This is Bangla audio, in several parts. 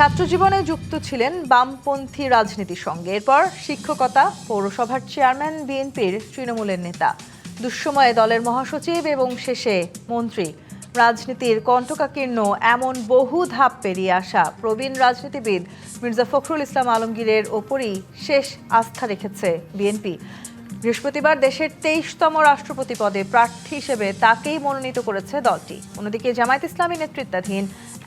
ছাত্রজীবনে যুক্ত ছিলেন বামপন্থী রাজনীতির সঙ্গে। এরপর শিক্ষকতা, পৌরসভার চেয়ারম্যান, বিএনপির তৃণমূলের নেতা, দুঃসময়ে দলের মহাসচিব এবং শেষে মন্ত্রী। রাজনীতির কণ্টকাকীর্ণ এমন বহু ধাপ পেরিয়ে আসা প্রবীণ রাজনীতিবিদ মির্জা ফখরুল ইসলাম আলমগীরের ওপরই শেষ আস্থা রেখেছে বিএনপি। বৃহস্পতিবার দেশের 23তম রাষ্ট্রপতি পদে প্রার্থী হিসেবে তাকেই মনোনীত করেছে দলটি। অন্যদিকে জামায়াত ইসলামী নেতৃত্বাধীন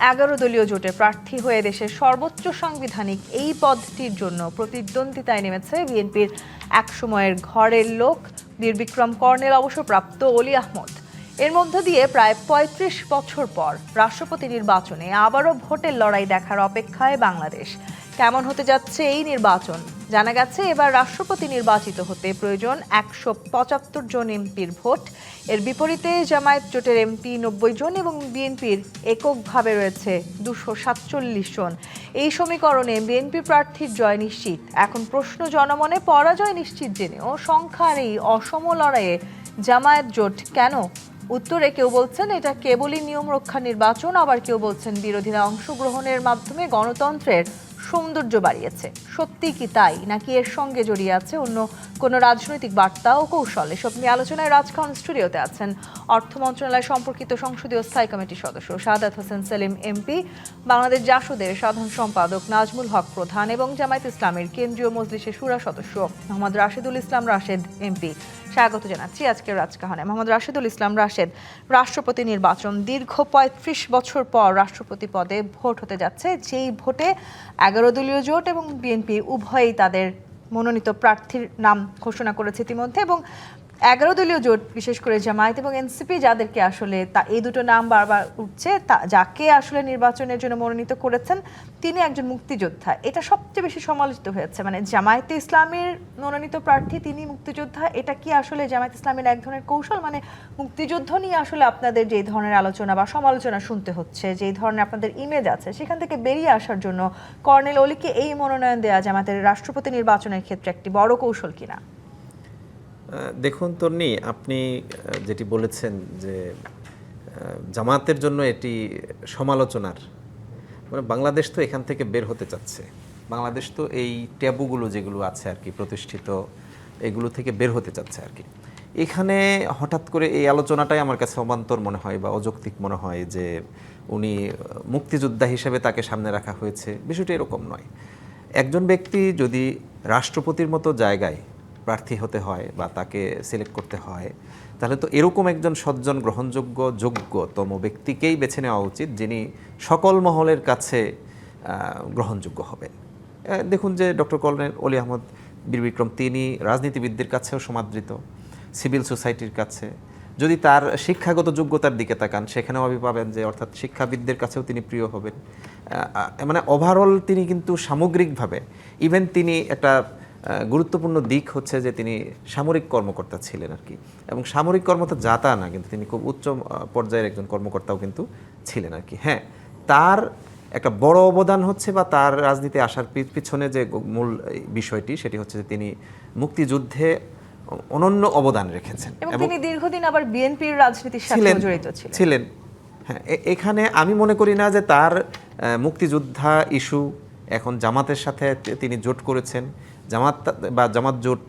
11 দলীয় জোটে প্রার্থী হয়ে দেশের সর্বোচ্চ সাংবিধানিক এই পদটির জন্য প্রতিদ্বন্দ্বিতায় নেমেছে বিএনপির একসময়ের ঘরের লোক বীর বিক্রম কর্নেল অবসরপ্রাপ্ত অলি আহমদ। এর মধ্য দিয়ে প্রায় ৩৫ বছর পর রাষ্ট্রপতি নির্বাচনে আবারও ভোটের লড়াই দেখার অপেক্ষায় বাংলাদেশ। কেমন হতে যাচ্ছে এই নির্বাচন? জানা গেছে এবার রাষ্ট্রপতি নির্বাচিত হতে প্রয়োজন ১৭৫ জন এমপির ভোট। এর বিপরীতে জামায়াত জোটের এমপি ৯০ জন এবং বিএনপির এককভাবে রয়েছে ২৪৭ জন। এই সমীকরণে বিএনপি প্রার্থীর জয় নিশ্চিত। এখন প্রশ্ন জনমনে, পরাজয় নিশ্চিত জেনেও সংখ্যার এই অসম লড়াইয়ে জামায়াত জোট কেন? উত্তরে কেউ বলছেন এটা কেবলই নিয়ম রক্ষা নির্বাচন, আবার কেউ বলছেন বিরোধীরা অংশগ্রহণের মাধ্যমে গণতন্ত্রের সৌন্দর্য বাড়িয়েছে। সত্যি কি তাই, নাকি এর সঙ্গে জড়িয়ে আছে অন্য কোনো রাজনৈতিক বার্তা ও কৌশল? এসব নিয়ে আলোচনায় রাজখান স্টুডিওতে আছেন অর্থ মন্ত্রণালয় সম্পর্কিত সংসদীয় স্থায়ী কমিটির সদস্য সাদাত হোসেন সেলিম এমপি, বাংলাদেশ জাসদের সাধারণ সম্পাদক নাজমুল হক প্রধান এবং জামায়াত ইসলামের কেন্দ্রীয় মজলিসের শুরা সদস্য মোহাম্মদ রাশেদুল ইসলাম রাশেদ এমপি। স্বাগত জানাচ্ছি আজকের রাজকাহনে। মোহাম্মদ রাশেদুল ইসলাম রাশেদ, রাষ্ট্রপতি নির্বাচন, দীর্ঘ ৩৫ বছর পর রাষ্ট্রপতি পদে ভোট হতে যাচ্ছে। যেই ভোটে 11 দলীয় জোট এবং বিএনপি উভয়ই তাদের মনোনীত প্রার্থীর নাম ঘোষণা করেছে ইতিমধ্যে, এবং 11 দলীয় জোট বিশেষ করে জামায়াত এবং এনসিপি যাদেরকে আসলে এই দুটো নাম বারবার উঠছে, যাকে আসলে নির্বাচনের জন্য মনোনীত করেছেন তিনি একজন মুক্তিযোদ্ধা। এটা সবচেয়ে বেশি সমালোচিত হয়েছে, মানে জামায়াতে ইসলামের মনোনীত প্রার্থী তিনি মুক্তিযোদ্ধা। এটা কি আসলে জামায়াত ইসলামের এক ধরনের কৌশল? মানে মুক্তিযুদ্ধ নিয়ে আসলে আপনাদের যে ধরনের আলোচনা বা সমালোচনা শুনতে হচ্ছে, যে ধরনের আপনাদের ইমেজ আছে, সেখান থেকে বেরিয়ে আসার জন্য কর্নেল অলিকে এই মনোনয়ন দেওয়া জামায়াতের রাষ্ট্রপতি নির্বাচনের ক্ষেত্রে একটি বড় কৌশল কিনা? দেখুন তন্নি, আপনি যেটি বলেছেন যে জামাতের জন্য এটি সমালোচনার, মানে বাংলাদেশ তো এখান থেকে বের হতে চাচ্ছে। বাংলাদেশ তো এই ট্যাবুগুলো যেগুলো আছে আর কি প্রতিষ্ঠিত, এগুলো থেকে বের হতে চাচ্ছে আর কি। এখানে হঠাৎ করে এই আলোচনাটাই আমার কাছে অবান্তর মনে হয় বা অযৌক্তিক মনে হয় যে উনি মুক্তিযোদ্ধা হিসেবে তাকে সামনে রাখা হয়েছে। বিষয়টি এরকম নয়। একজন ব্যক্তি যদি রাষ্ট্রপতির মতো জায়গায় প্রার্থী হতে হয় বা তাকে সিলেক্ট করতে হয়, তাহলে তো এরকম একজন সজ্জন, গ্রহণযোগ্য, যোগ্যতম ব্যক্তিকেই বেছে নেওয়া উচিত যিনি সকল মহলের কাছে গ্রহণযোগ্য হবেন। দেখুন যে ডক্টর কর্নেল অলি আহমদ বীর বিক্রম তিনি রাজনীতিবিদদের কাছেও সমাদৃত, সিভিল সোসাইটির কাছে। যদি তার শিক্ষাগত যোগ্যতার দিকে তাকান সেখানেও আপনি পাবেন যে অর্থাৎ শিক্ষাবিদদের কাছেও তিনি প্রিয় হবেন। মানে ওভারঅল তিনি কিন্তু সামগ্রিকভাবে, ইভেন তিনি একটা গুরুত্বপূর্ণ দিক হচ্ছে যে তিনি সামরিক কর্মকর্তা ছিলেন আর কি, এবং সামরিক কর্মকর্তা যাতা না, কিন্তু তিনি খুব উচ্চ পর্যায়ের একজন কর্মকর্তাও কিন্তু ছিলেন আর কি। হ্যাঁ, তার একটা বড় অবদান হচ্ছে বা তার রাজনীতি আসার পিছনে যে মূল বিষয়টি সেটি হচ্ছে যে তিনি মুক্তিযুদ্ধে অনন্য অবদান রেখেছেন এবং তিনি দীর্ঘদিন আবার বিএনপির রাজনীতির সাথে জড়িত ছিলেন। হ্যাঁ, এখানে আমি মনে করি না যে তার মুক্তিযোদ্ধা ইস্যু এখন জামাতের সাথে তিনি জোট করেছেন, জামাত বা জামাত জোট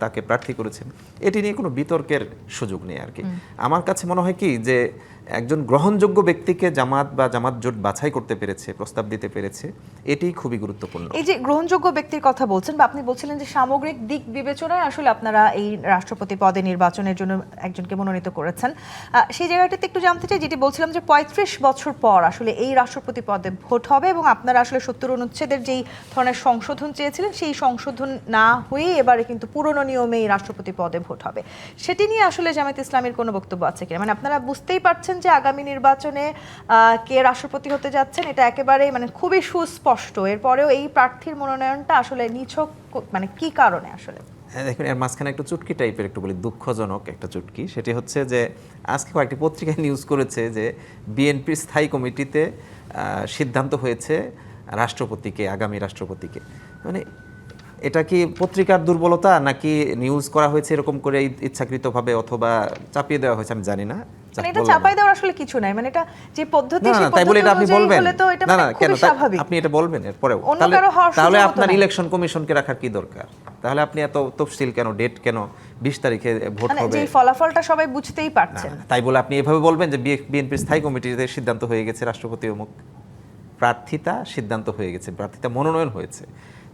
তাকে প্রার্থী করেছেন, এটি নিয়ে কোনো বিতর্কের সুযোগ নেই আর কি। আমার কাছে মনে হয় কি যে একজন গ্রহণযোগ্য ব্যক্তিকে জামাত বা জামাত জোট বাছাই করতে পেরেছে, প্রস্তাব দিতে পেরেছে, এটি খুবই গুরুত্বপূর্ণ। এই যে গ্রহণযোগ্য ব্যক্তির কথা বলছেন বা আপনি বলছিলেন যে সামগ্রিক দিক বিবেচনায় আসলে আপনারা এই রাষ্ট্রপতি পদে নির্বাচনের জন্য একজনকে মনোনীত করেছেন, সেই জায়গাটাতে একটু জানতে চাই। যেটি বলছিলাম যে ৩৫ বছর পর আসলে এই রাষ্ট্রপতি পদে ভোট হবে এবং আপনারা আসলে ৭০ অনুচ্ছেদের যেই ধরনের সংশোধন চেয়েছিলেন সেই সংশোধন না হয়ে এবারে কিন্তু পুরনো নিয়মে এই রাষ্ট্রপতি পদে ভোট হবে। সেটি নিয়ে আসলে জামায়াত ইসলামের কোনো বক্তব্য আছে কিনা? মানে আপনারা বুঝতেই পারছেন যে আগামী নির্বাচনে কে রাষ্ট্রপতি হতে যাচ্ছেন, এটা একেবারে মানে খুবই সুস্পষ্ট। এরপরেও এই প্রার্থীর মনোনয়নটা আসলে নিছক মানে কি কারণে আসলে? হ্যাঁ, দেখুন এর মাঝখানে একটু চুটকি টাইপের একটু বলি, দুঃখজনক একটা চুটকি। সেটি হচ্ছে যে আজকে কয়েকটি পত্রিকায় নিউজ করেছে যে বিএনপির স্থায়ী কমিটিতে সিদ্ধান্ত হয়েছে রাষ্ট্রপতিকে, আগামী রাষ্ট্রপতিকে। মানে এটা কি পত্রিকার দুর্বলতা নাকি নিউজ করা হয়েছে এরকম করে ইচ্ছাকৃতভাবে অথবা চাপিয়ে দেওয়া হয়েছে আমি জানি না। মানে এটা চাপাই দেওয়ার আসলে কিছু নাই, মানে এটা যে পদ্ধতি না, সেই তাই বলে এটা আপনি পদ্ধতি বলবেন হলে তো এটা না, মানে না, কেন খুবই স্বাভাবিক। আপনি এটা বলবেন এরপরেও? অন্য কারো হওয়ার তাহলে সুযোগও তো আপনার নাই। ইলেকশন কমিশনকে রাখার কি দরকার? তাহলে আপনি এত তফসিল কেন, ডেট কেন, 20 তারিখে ভোট মানে হবে? যে ফলাফলটা সবাই বুঝতেই না, পারছেন। না, তাই বলে আপনি এভাবে বলবেন যে বিএনপির স্থায়ী কমিটিতে সিদ্ধান্ত হয়ে গেছে, রাষ্ট্রপতি অমুক প্রার্থিতা সিদ্ধান্ত হয়ে গেছে, প্রার্থিতা মনোনয়ন হয়েছে,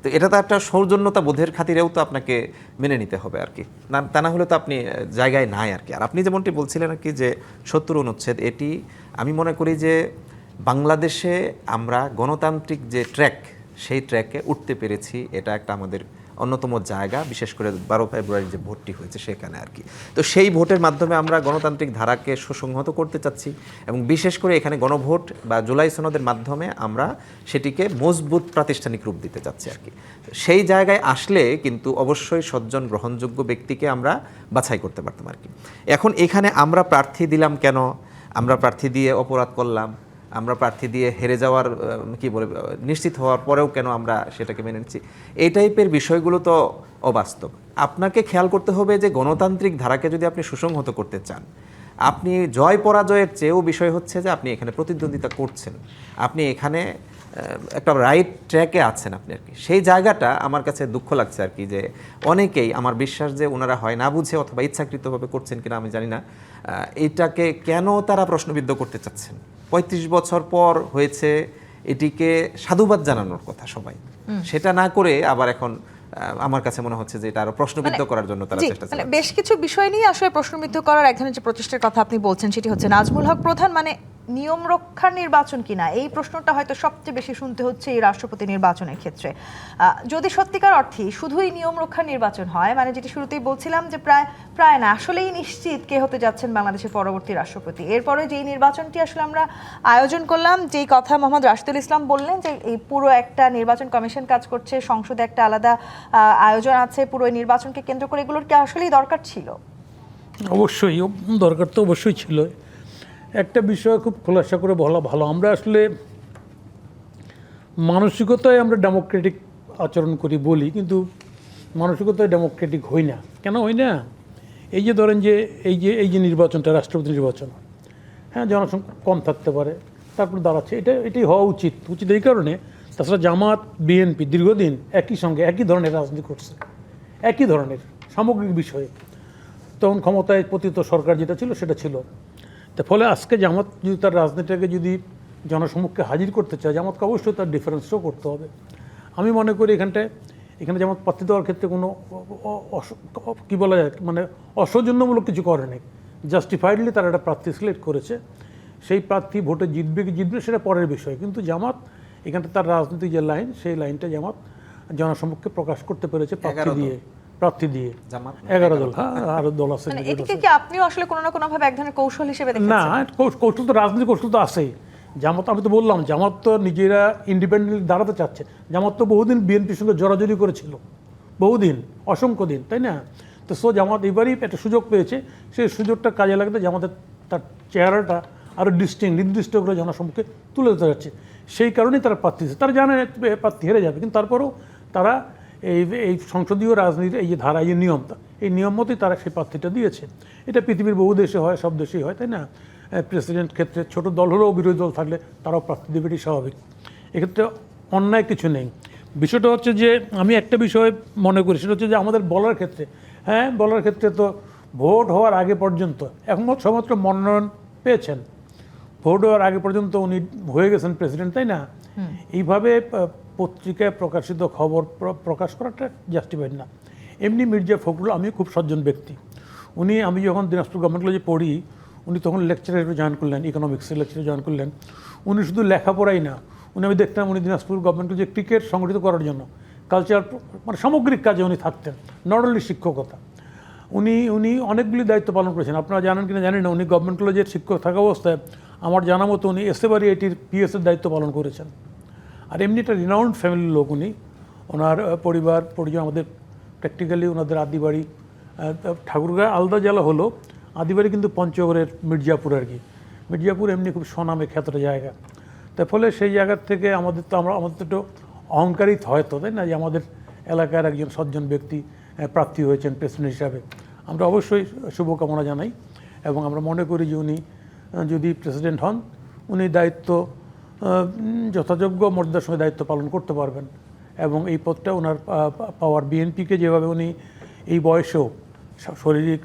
তো এটা তো একটা সৌজন্যতা বোধের খাতিরেও তো আপনাকে মেনে নিতে হবে আর কি, না তা না হলে তো আপনি জায়গায় নাই আর কি। আর আপনি যেমনটি বলছিলেন আর কি যে 70 অনুচ্ছেদ, এটি আমি মনে করি যে বাংলাদেশে আমরা গণতান্ত্রিক যে ট্র্যাক, সেই ট্র্যাকে উঠতে পেরেছি, এটা একটা আমাদের অন্যতম জায়গা, বিশেষ করে 12 ফেব্রুয়ারি যে ভোটটি হয়েছে সেখানে আর কি। তো সেই ভোটের মাধ্যমে আমরা গণতান্ত্রিক ধারাকে সুসংহত করতে চাচ্ছি, এবং বিশেষ করে এখানে গণভোট বা জুলাই সনদের মাধ্যমে আমরা সেটিকে মজবুত প্রাতিষ্ঠানিক রূপ দিতে চাচ্ছি আর কি। সেই জায়গায় আসলে কিন্তু অবশ্যই সজ্জন গ্রহণযোগ্য ব্যক্তিকে আমরা বাছাই করতে পারতাম আর কি। এখন এখানে আমরা প্রার্থী দিলাম কেন, আমরা প্রার্থী দিয়ে অপরাধ করলাম, আমরা প্রার্থী দিয়ে হেরে যাওয়ার কি বলে নিশ্চিত হওয়ার পরেও কেন আমরা সেটাকে মেনে নিচ্ছি, এই টাইপের বিষয়গুলো তো অবাস্তব। আপনাকে খেয়াল করতে হবে যে গণতান্ত্রিক ধারাকে যদি আপনি সুসংহত করতে চান, আপনি জয় পরাজয়ের চেয়েও বিষয় হচ্ছে যে আপনি এখানে প্রতিদ্বন্দ্বিতা করছেন, আপনি এখানে একটা রাইট ট্র্যাকে আছেন আপনি আর কি। সেই জায়গাটা আমার কাছে দুঃখ লাগছে আর কি, যে অনেকেই, আমার বিশ্বাস যে ওনারা হয় না বুঝে অথবা ইচ্ছাকৃতভাবে করছেন কিনা আমি জানি না, এইটাকে কেন তারা প্রশ্নবিদ্ধ করতে চাচ্ছেন। 35 বছর পর হয়েছে, এটিকে সাধুবাদ জানানোর কথা সবাই, সেটা না করে আবার এখন আমার কাছে মনে হচ্ছে যে এটা আরো প্রশ্নবিদ্ধ করার জন্য তারা চেষ্টা চালাচ্ছে। বেশ কিছু বিষয় নিয়ে আসলে প্রশ্নবিদ্ধ করার এক ধরনের যে প্রচেষ্টার কথা আপনি বলছেন, সেটি হচ্ছে নাজমুল হক প্রধান মানে নিয়ম রক্ষার নির্বাচন কিনা, এই প্রশ্নটা হয়তো সবচেয়ে বেশি শুনতে হচ্ছে এই রাষ্ট্রপতি নির্বাচনের ক্ষেত্রে। যদি সত্যিকার অর্থে শুধুই নিয়ম রক্ষার নির্বাচন হয়, মানে যেটি শুরুতেই বলছিলাম যে প্রায় না আসলেই নিশ্চিত কে হতে যাচ্ছেন বাংলাদেশের পরবর্তী রাষ্ট্রপতি, এরপরে যেই নির্বাচনটি আসলে আমরা আয়োজন করলাম, যেই কথা মোহাম্মদ রাশিদুল ইসলাম বললেন যে এই পুরো একটা নির্বাচন কমিশন কাজ করছে, সংসদে একটা আলাদা আয়োজন আছে পুরো এই নির্বাচনকে কেন্দ্র করে, এগুলোর কি আসলেই দরকার ছিল? অবশ্যই দরকার তো অবশ্যই ছিল। একটা বিষয় খুব খোলাসা করে বলা ভালো, আমরা আসলে মানসিকতায় আমরা ডেমোক্রেটিক আচরণ করি বলি, কিন্তু মানসিকতায় ডেমোক্রেটিক হই না। কেন হই না? এই যে ধরেন যে এই যে নির্বাচনটা, রাষ্ট্রপতি নির্বাচন, হ্যাঁ জনসংখ্যা কম থাকতে পারে, তারপর দাঁড়াচ্ছে, এটাই হওয়া উচিত এই কারণে। তাছাড়া জামাত বিএনপি দীর্ঘদিন একই সঙ্গে একই ধরনের রাজনীতি করছে, একই ধরনের সামগ্রিক বিষয়ে। তখন ক্ষমতায় পতিত সরকার যেটা ছিল সেটা ছিল। তার ফলে আজকে জামাত যদি তার রাজনীতিটাকে যদি জনসমক্ষে হাজির করতে চায়, জামাতকে অবশ্যই তার ডিফারেন্সও করতে হবে। আমি মনে করি এখানে জামাত প্রার্থী দেওয়ার ক্ষেত্রে কোনো কী বলা যায়, মানে অসৌজন্যমূলক কিছু করেনি। জাস্টিফাইডলি তারা একটা প্রার্থী সিলেক্ট করেছে, সেই প্রার্থী ভোটে জিতবে কি জিতবে সেটা পরের বিষয়। কিন্তু জামাত এখানটা তার রাজনৈতিক যে লাইন, সেই লাইনটা জামাত জনসমক্ষে প্রকাশ করতে পেরেছে প্রার্থী দিয়ে 11 দল, হ্যাঁ আরো দল আছে। এটিকে কি আপনিও আসলে কোনো না কোনো ভাবে এক ধরনের কৌশল হিসেবে দেখেছেন? না, কৌশল তো রাজনৈতিক কৌশল তো আছেই। জামাত, আমি তো বললাম, জামাত তো নিজেরা ইন্ডিপেন্ডেন্টলি দাঁড়াতে চাচ্ছে। জামাত তো বহুদিন বিএনপির সঙ্গে জড়াজড়ি করেছিল, বহুদিন, অসংখ্য দিন, তাই না? তো জামাত এবারই একটা সুযোগ পেয়েছে, সেই সুযোগটা কাজে লাগাতে জামাতের তার চেহারাটা আরও নির্দিষ্ট করে জনসম্মুখে তুলে ধরতে যাচ্ছে। সেই কারণেই তারা প্রার্থী, তারা জানে প্রার্থী হেরে যাবে, কিন্তু তারপরেও তারা এই সংসদীয় রাজনীতির এই যে ধারা, এই নিয়মটা, এই নিয়ম মতোই তারা সেই প্রার্থীটা দিয়েছে। এটা পৃথিবীর বহু দেশে হয়, সব দেশেই হয়, তাই না? প্রেসিডেন্ট ক্ষেত্রে ছোট দল হলেও বিরোধী দল থাকলে তারাও প্রার্থী দেবে, এটি স্বাভাবিক। এক্ষেত্রে অন্যায় কিছু নেই। বিষয়টা হচ্ছে যে আমি একটা বিষয় মনে করি, সেটা হচ্ছে যে আমাদের বলার ক্ষেত্রে, হ্যাঁ বলার ক্ষেত্রে তো ভোট হওয়ার আগে পর্যন্ত, এখন সমাত্র মনোনয়ন পেয়েছেন, ভোট হওয়ার আগে পর্যন্ত উনি হয়ে গেছেন প্রেসিডেন্ট, তাই না? এইভাবে পত্রিকায় প্রকাশিত খবর প্রকাশ করাটা জাস্টিফাইড না। এমনি মির্জা ফখরুল, আমি খুব সজ্জন ব্যক্তি, আমি যখন দিনাজপুর গভর্নমেন্ট কলেজে পড়ি, উনি তখন লেকচারার হিসেবে জয়েন করলেন, ইকোনমিক্সের লেকচারে জয়েন করলেন। উনি শুধু লেখাপড়াই না, আমি দেখতাম উনি দিনাজপুর গভর্নমেন্ট কলেজে ক্রিকেট সংগঠিত করার জন্য, কালচার, মানে সামগ্রিক কাজে উনি থাকতেন, নট অনলি শিক্ষকতা। উনি অনেকগুলি দায়িত্ব পালন করেছেন। আপনারা জানেন কিনা জানি না, উনি গভর্নমেন্ট কলেজের শিক্ষক থাকা অবস্থায় আমার জানা মতো উনি এসএবারি এটির পিএসের দায়িত্ব পালন করেছেন। আর এমনি একটা রিনাউন্ড ফ্যামিলির লোক উনি। ওনার পরিজন আমাদের প্র্যাকটিক্যালি ওনাদের আদিবাড়ি ঠাকুরগাঁও আলাদা জেলা হলো, আদিবাড়ি কিন্তু পঞ্চগড়ের মির্জাপুর আর কি। মির্জাপুর এমনি খুব স্বনামে খ্যাত জায়গা। তার ফলে সেই জায়গার থেকে আমাদের তো একটু অহংকারিত হয়তো, তাই না, যে আমাদের এলাকার একজন সজ্জন ব্যক্তি প্রার্থী হয়েছেন প্রেসিডেন্ট হিসাবে। আমরা অবশ্যই শুভকামনা জানাই। এবং আমরা মনে করি যে উনি যদি প্রেসিডেন্ট হন উনি দায়িত্ব যথাযোগ্য মর্যাদার সঙ্গে দায়িত্ব পালন করতে পারবেন এবং এই পদটা ওনার পাওয়ার বিএনপিকে যেভাবে উনি এই বয়সেও শারীরিক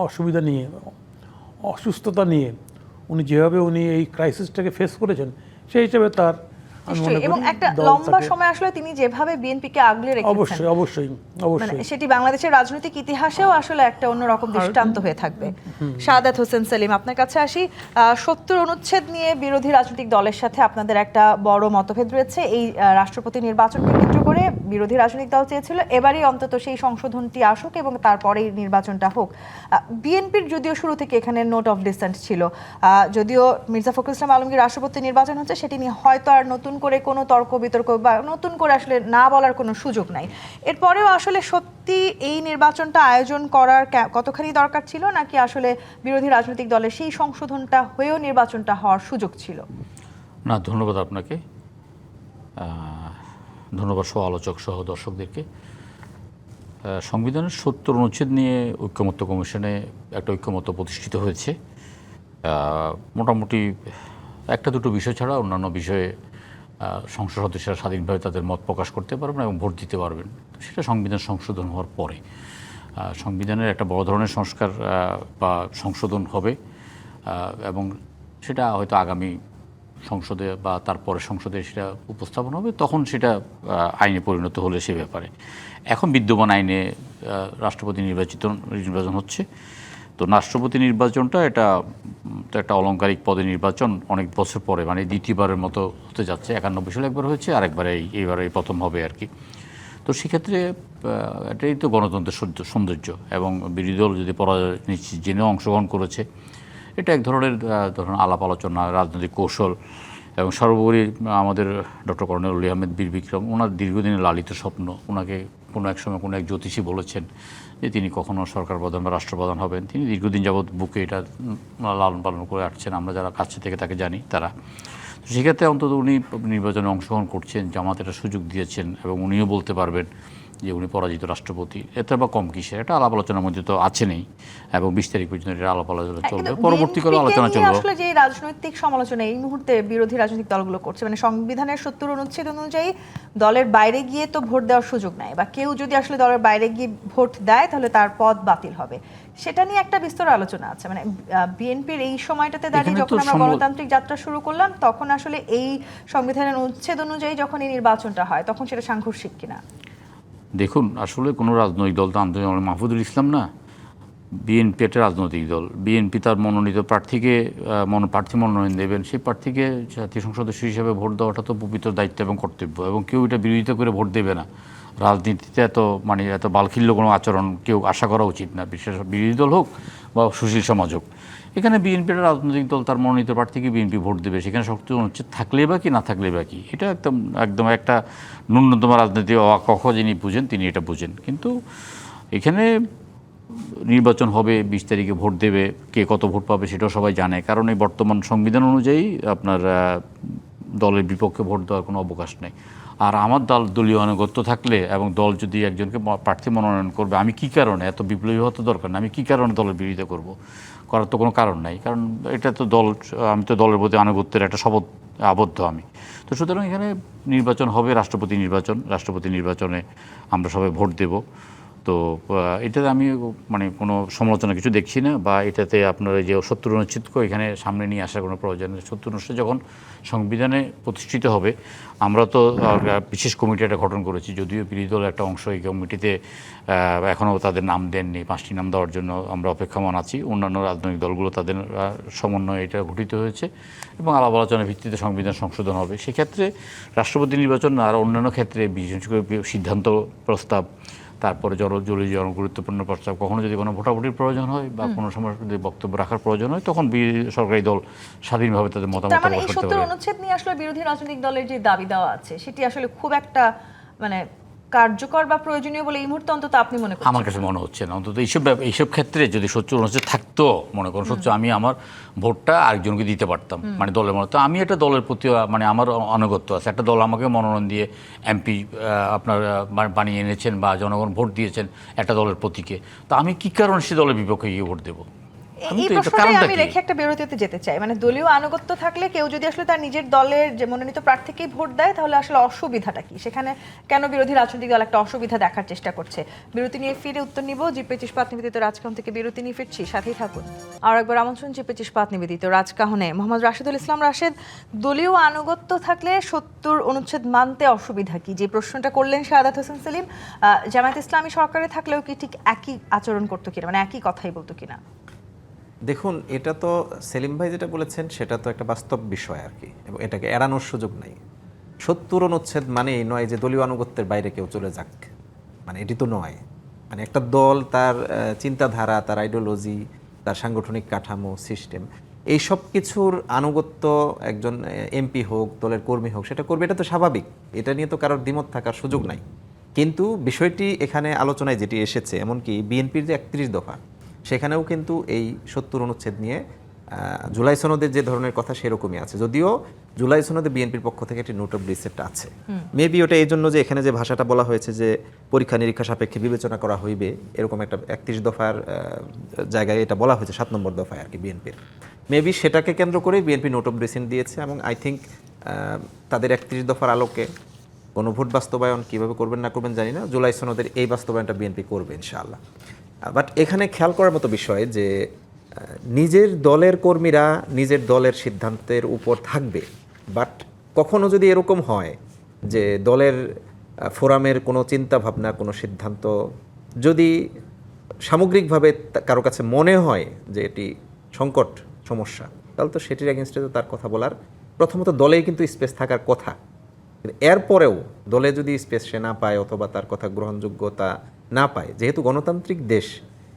অসুবিধা নিয়ে অসুস্থতা নিয়ে যেভাবে উনি এই ক্রাইসিসটাকে ফেস করেছেন সেই হিসেবে তার আমি মনে নিশ্চয়ই, এবং করি একটা দল লম্বা তাকে- সময় আসলে তিনি যেভাবে বিএনপিকে আগলে রেখেছেন, অবশ্যই অবশ্যই মানে অবশ্যই সেটি বাংলাদেশের রাজনৈতিক ইতিহাসেও আসলে একটা অন্যরকম দৃষ্টান্ত হয়ে থাকবে। সাদাত হোসেন সেলিম, আপনার কাছে আসি। ৭০ অনুচ্ছেদ নিয়ে বিরোধী রাজনৈতিক দলের সাথে আপনাদের একটা বড় মতভেদ রয়েছে। এই রাষ্ট্রপতি নির্বাচনকে কেন্দ্র করে বিরোধী রাজনৈতিক দল চেয়েছিল এবারই অন্তত সেই সংশোধনটি আসুক এবং তারপরেই নির্বাচনটা হোক। বিএনপির যদিও শুরু থেকে এখানে নোট অফ ডিসেন্ট ছিল, যদিও মির্জা ফখরুল ইসলাম আলমগীর রাষ্ট্রপতি নির্বাচন হচ্ছে সেটি নিয়ে হয়তো আর নতুন করে কোনো তর্ক বিতর্ক বা নতুন করে আসলে না বলার কোনো সুযোগ নাই। এরপরেও আসলে সত্যি এই নির্বাচনটা আয়োজন করার কতখানি দরকার ছিল, নাকি আসলে বিরোধী রাজনৈতিক দলের সেই সংশোধনটা হয়েও নির্বাচনটা হওয়ার সুযোগ ছিল? না, ধন্যবাদ আপনাকে, ধন্যবাদ সহ আলোচক সহ দর্শকদেরকে। সংবিধানের ৭০ অনুচ্ছেদ নিয়ে ঐক্যমত্য কমিশনে একটা ঐক্যমত্য প্রতিষ্ঠিত হয়েছে। মোটামুটি একটা দুটো বিষয় ছাড়া অন্যান্য বিষয়ে সংসদ সদস্যরা স্বাধীনভাবে তাদের মত প্রকাশ করতে পারবেন এবং ভোট দিতে পারবেন। সেটা সংবিধান সংশোধন হওয়ার পরে সংবিধানের একটা বড় ধরনের সংস্কার বা সংশোধন হবে এবং সেটা হয়তো আগামী সংসদে বা তারপরে সংসদে সেটা উপস্থাপন হবে, তখন সেটা আইনে পরিণত হলে সে ব্যাপারে। এখন বিদ্যমান আইনে রাষ্ট্রপতি নির্বাচন হচ্ছে। তো রাষ্ট্রপতি নির্বাচনটা এটা তো একটা অলংকারিক পদে নির্বাচন অনেক বছর পরে, মানে দ্বিতীয়বারের মতো হতে যাচ্ছে। 91 সালে একবার হয়েছে, আরেকবার এইবার এই প্রথম হবে আর কি। তো সেক্ষেত্রে এটাই তো গণতন্ত্রের সৌন্দর্য, এবং বিরোধী দল যদি পরাজয় নিশ্চিত জেনেও অংশগ্রহণ করেছে, এটা এক ধরনের ধরুন আলাপ আলোচনা, রাজনৈতিক কৌশল, এবং সর্বোপরি আমাদের ডক্টর কর্নেল অলি আহমেদ বীর বিক্রম, ওনার দীর্ঘদিনের লালিত স্বপ্ন। ওনাকে কোনো এক সময় কোনো এক জ্যোতিষী বলেছেন যে তিনি কখনো সরকার প্রধান বা রাষ্ট্রপ্রধান হবেন। তিনি দীর্ঘদিন যাবৎ বুকে এটা লালন পালন করে আসছেন, আমরা যারা কাছে থেকে তাকে জানি তারা। তো সেক্ষেত্রে অন্তত উনি নির্বাচনে অংশগ্রহণ করছেন, জামাত এটা সুযোগ দিয়েছেন, এবং উনিও বলতে পারবেন যে উনি পরাজিত রাষ্ট্রপতি। এতে বা কম কিসের, এটা আলাপ আলোচনার মধ্যে তো আছে নেই, এবং 20 তারিখ পর্যন্ত এটা আলাপ আলোচনা চলবে, পরবর্তীকালে আলোচনা চলবে। আসলে যে রাজনৈতিক সমালোচনা এই মুহূর্তে বিরোধী রাজনৈতিক দলগুলো করছে, মানে সংবিধানের ৭০ অনুচ্ছেদ অনুযায়ী দলের বাইরে গিয়ে তো ভোট দেওয়ার সুযোগ নাই, বা কেউ যদি আসলে দলের বাইরে গিয়ে ভোট দেয় তাহলে তার পদ বাতিল হবে, সেটা নিয়ে একটা বিস্তর আলোচনা আছে। মানে বিএনপির এই সময়টাতে দাঁড়িয়ে যখন আমরা গণতান্ত্রিক যাত্রা শুরু করলাম, তখন আসলে এই সংবিধানের অনুচ্ছেদ অনুযায়ী যখন এই নির্বাচনটা হয় তখন সেটা সাংঘর্ষিক কিনা? দেখুন, আসলে কোনো রাজনৈতিক দল তো আন্দোলন, মাহফুজুল ইসলাম না, বিএনপি একটা রাজনৈতিক দল। বিএনপি তার মনোনীত প্রার্থীকে প্রার্থী মনোনয়ন দেবেন, সেই প্রার্থীকে জাতীয় সংসদ সদস্য হিসেবে ভোট দেওয়াটা তো পবিত্র দায়িত্ব এবং কর্তব্য, এবং কেউ এটা বিরোধিতা করে ভোট দেবে না। রাজনীতিতে এত বালখিল্য কোনো আচরণ কেউ আশা করা উচিত না, বিশেষ বিরোধী দল হোক বা সুশীল সমাজ হোক। এখানে বিএনপির রাজনৈতিক দল তার মনোনীত প্রার্থীকে বিএনপি ভোট দেবে, সেখানে শক্তি অনুচ্ছেদ থাকলে বা কি না থাকলে বা কি, এটা একদম একটা ন্যূনতম রাজনীতি কক্ষ যিনি বুঝেন তিনি এটা বুঝেন। কিন্তু এখানে নির্বাচন হবে, 20 তারিখে ভোট দেবে, কে কত ভোট পাবে সেটাও সবাই জানে, কারণ এই বর্তমান সংবিধান অনুযায়ী আপনার দলের বিপক্ষে ভোট দেওয়ার কোনো অবকাশ নেই। আর আমার দলীয় আনুগত্য থাকলে এবং দল যদি একজনকে প্রার্থী মনোনয়ন করবে, আমি কী কারণে, এত বিপ্লবী হতে দরকার না, আমি কী কারণে দলের বিরোধিতা করব, করার তো কোনো কারণ নাই, কারণ এটা তো আমি তো দলের প্রতি আনুগত্যের একটা শপথ আবদ্ধ আমি। তো সুতরাং এখানে নির্বাচন হবে, রাষ্ট্রপতি নির্বাচনে আমরা সবাই ভোট দেব। তো এটাতে আমি কোনো সমালোচনা কিছু দেখছি না, বা এটাতে আপনার যে ৭০ অনুচ্ছেদকে এখানে সামনে নিয়ে আসার কোনো প্রয়োজন নেই। ৭০ অনুচ্ছেদ যখন সংবিধানে প্রতিষ্ঠিত হবে, আমরা তো বিশেষ কমিটি একটা গঠন করেছি, যদিও বিরোধী দলের একটা অংশ এই কমিটিতে এখনও তাদের নাম দেননি, 5টি নাম দেওয়ার জন্য আমরা অপেক্ষামান আছি। অন্যান্য রাজনৈতিক দলগুলো তাদের সমন্বয়ে এটা গঠিত হয়েছে, এবং আলাপ আলোচনার ভিত্তিতে সংবিধান সংশোধন হবে। সেক্ষেত্রে রাষ্ট্রপতি নির্বাচন আর অন্যান্য ক্ষেত্রে বিশেষ করে সিদ্ধান্ত প্রস্তাব, তারপরে জনগুরুত্বপূর্ণ প্রস্তাব, কখনো যদি কোনো ভোটাভুটির প্রয়োজন হয় বা কোনো সময় যদি বক্তব্য রাখার প্রয়োজন হয়, তখন সরকারি দল স্বাধীনভাবে তাদের মতামত প্রকাশ করতে পারে। ৭০ অনুচ্ছেদ নিয়ে আসলে বিরোধী রাজনৈতিক দলের যে দাবি দেওয়া আছে সেটি আসলে খুব একটা কার্যকর বা প্রয়োজনীয় বলে এই মুহূর্তে অন্তত আপনি মনে করছেন? আমার কাছে মনে হচ্ছে না। অন্তত এইসব ক্ষেত্রে যদি ৭০ অনুচ্ছেদ থাকতো, মনে করুন আমি আমার ভোটটা আরেকজনকে দিতে পারতাম, দলের মনে, তো আমি একটা দলের প্রতি আমার আনুগত্য আছে, একটা দল আমাকে মনোনয়ন দিয়ে এমপি আপনার বানিয়ে এনেছেন বা জনগণ ভোট দিয়েছেন একটা দলের প্রতীকে, তো আমি কী কারণে সে দলের বিপক্ষে গিয়ে ভোট দেবো? এই তো এটা প্রশ্নটাই কারণটা আমি কি? রেখে একটা বিরতিতে যেতে চাই, মানে দলীয় আনুগত্য থাকলে কেউ যদি আসলে তার নিজের দলের যে মনোনীত প্রার্থীকেই ভোট দেয় তাহলে আসলে অসুবিধাটা কি, সেখানে কেন বিরোধী রাজনৈতিক দল একটা অসুবিধা দেখার চেষ্টা করছে? বিরতি নিয়ে ফিরে উত্তর নিব। জিপে ইস্পাত নিবেদিত রাজকাহন থেকে বিরতি নিয়ে ফিরছি, সাথেই থাকুন। আর একবার আমন্ত্রণ জিপে ইস্পাত নিবেদিত রাজকাহনে। মোহাম্মদ রাশেদুল ইসলাম রাশেদ, দলীয় আনুগত্য থাকলে ৭০ অনুচ্ছেদ মানতে অসুবিধা কি, যে প্রশ্নটা করলেন শাহাদাত হোসেন সেলিম, জামায়াত ইসলামী সরকারে থাকলেও কি ঠিক একই আচরণ করতো কিনা, মানে একই কথাই বলতো কিনা? দেখুন, এটা তো সেলিম ভাই যেটা বলেছেন সেটা তো একটা বাস্তব বিষয় আর কি, এবং এটাকে এড়ানোর সুযোগ নাই। ৭০ অনুচ্ছেদ মানে এই নয় যে দলীয় আনুগত্যের বাইরে কেউ চলে যাক, মানে এটি তো নয়। মানে একটা দল তার চিন্তাধারা, তার আইডিওলজি, তার সাংগঠনিক কাঠামো, সিস্টেম, এই সব কিছুর আনুগত্য একজন এমপি হোক, দলের কর্মী হোক, সেটা করবে, এটা তো স্বাভাবিক। এটা নিয়ে তো কারোর দ্বিমত থাকার সুযোগ নাই। কিন্তু বিষয়টি এখানে আলোচনায় যেটি এসেছে, এমনকি বিএনপির যে ৩১ দফা, সেখানেও কিন্তু এই ৭০ অনুচ্ছেদ নিয়ে জুলাই সনদের যে ধরনের কথা সেরকমই আছে, যদিও জুলাই সনদে বিএনপির পক্ষ থেকে একটি নোট অফ ডিসেপ্ট আছে। মেবি ওটা এই জন্য যে এখানে যে ভাষাটা বলা হয়েছে যে পরীক্ষা নিরীক্ষা সাপেক্ষে বিবেচনা করা হইবে, এরকম একটা ৩১ দফার জায়গায় এটা বলা হয়েছে ৭ নম্বর দফায় আর কি বিএনপির। মেবি সেটাকে কেন্দ্র করেই বিএনপি নোট অফ ডিসেন্ট দিয়েছে, এবং আই থিঙ্ক তাদের ৩১ দফার আলোকে গণভোট বাস্তবায়ন কীভাবে করবেন না করবেন জানি না, জুলাই সনদের এই বাস্তবায়নটা বিএনপি করবে ইনশাআল্লাহ। বাট এখানে খেয়াল করার মতো বিষয় যে নিজের দলের কর্মীরা নিজের দলের সিদ্ধান্তের উপর থাকবে, বাট কখনো যদি এরকম হয় যে দলের ফোরামের কোনো চিন্তা ভাবনা, কোনো সিদ্ধান্ত যদি সামগ্রিকভাবে কারো কাছে মনে হয় যে এটি সংকট সমস্যা, তাহলে তো সেটির এগেনস্টে তো তার কথা বলার প্রথমত দলেই কিন্তু স্পেস থাকার কথা। এরপরেও দলে যদি স্পেস সে না পায় অথবা তার কথা গ্রহণযোগ্যতা না পায়, যেহেতু গণতান্ত্রিক দেশ,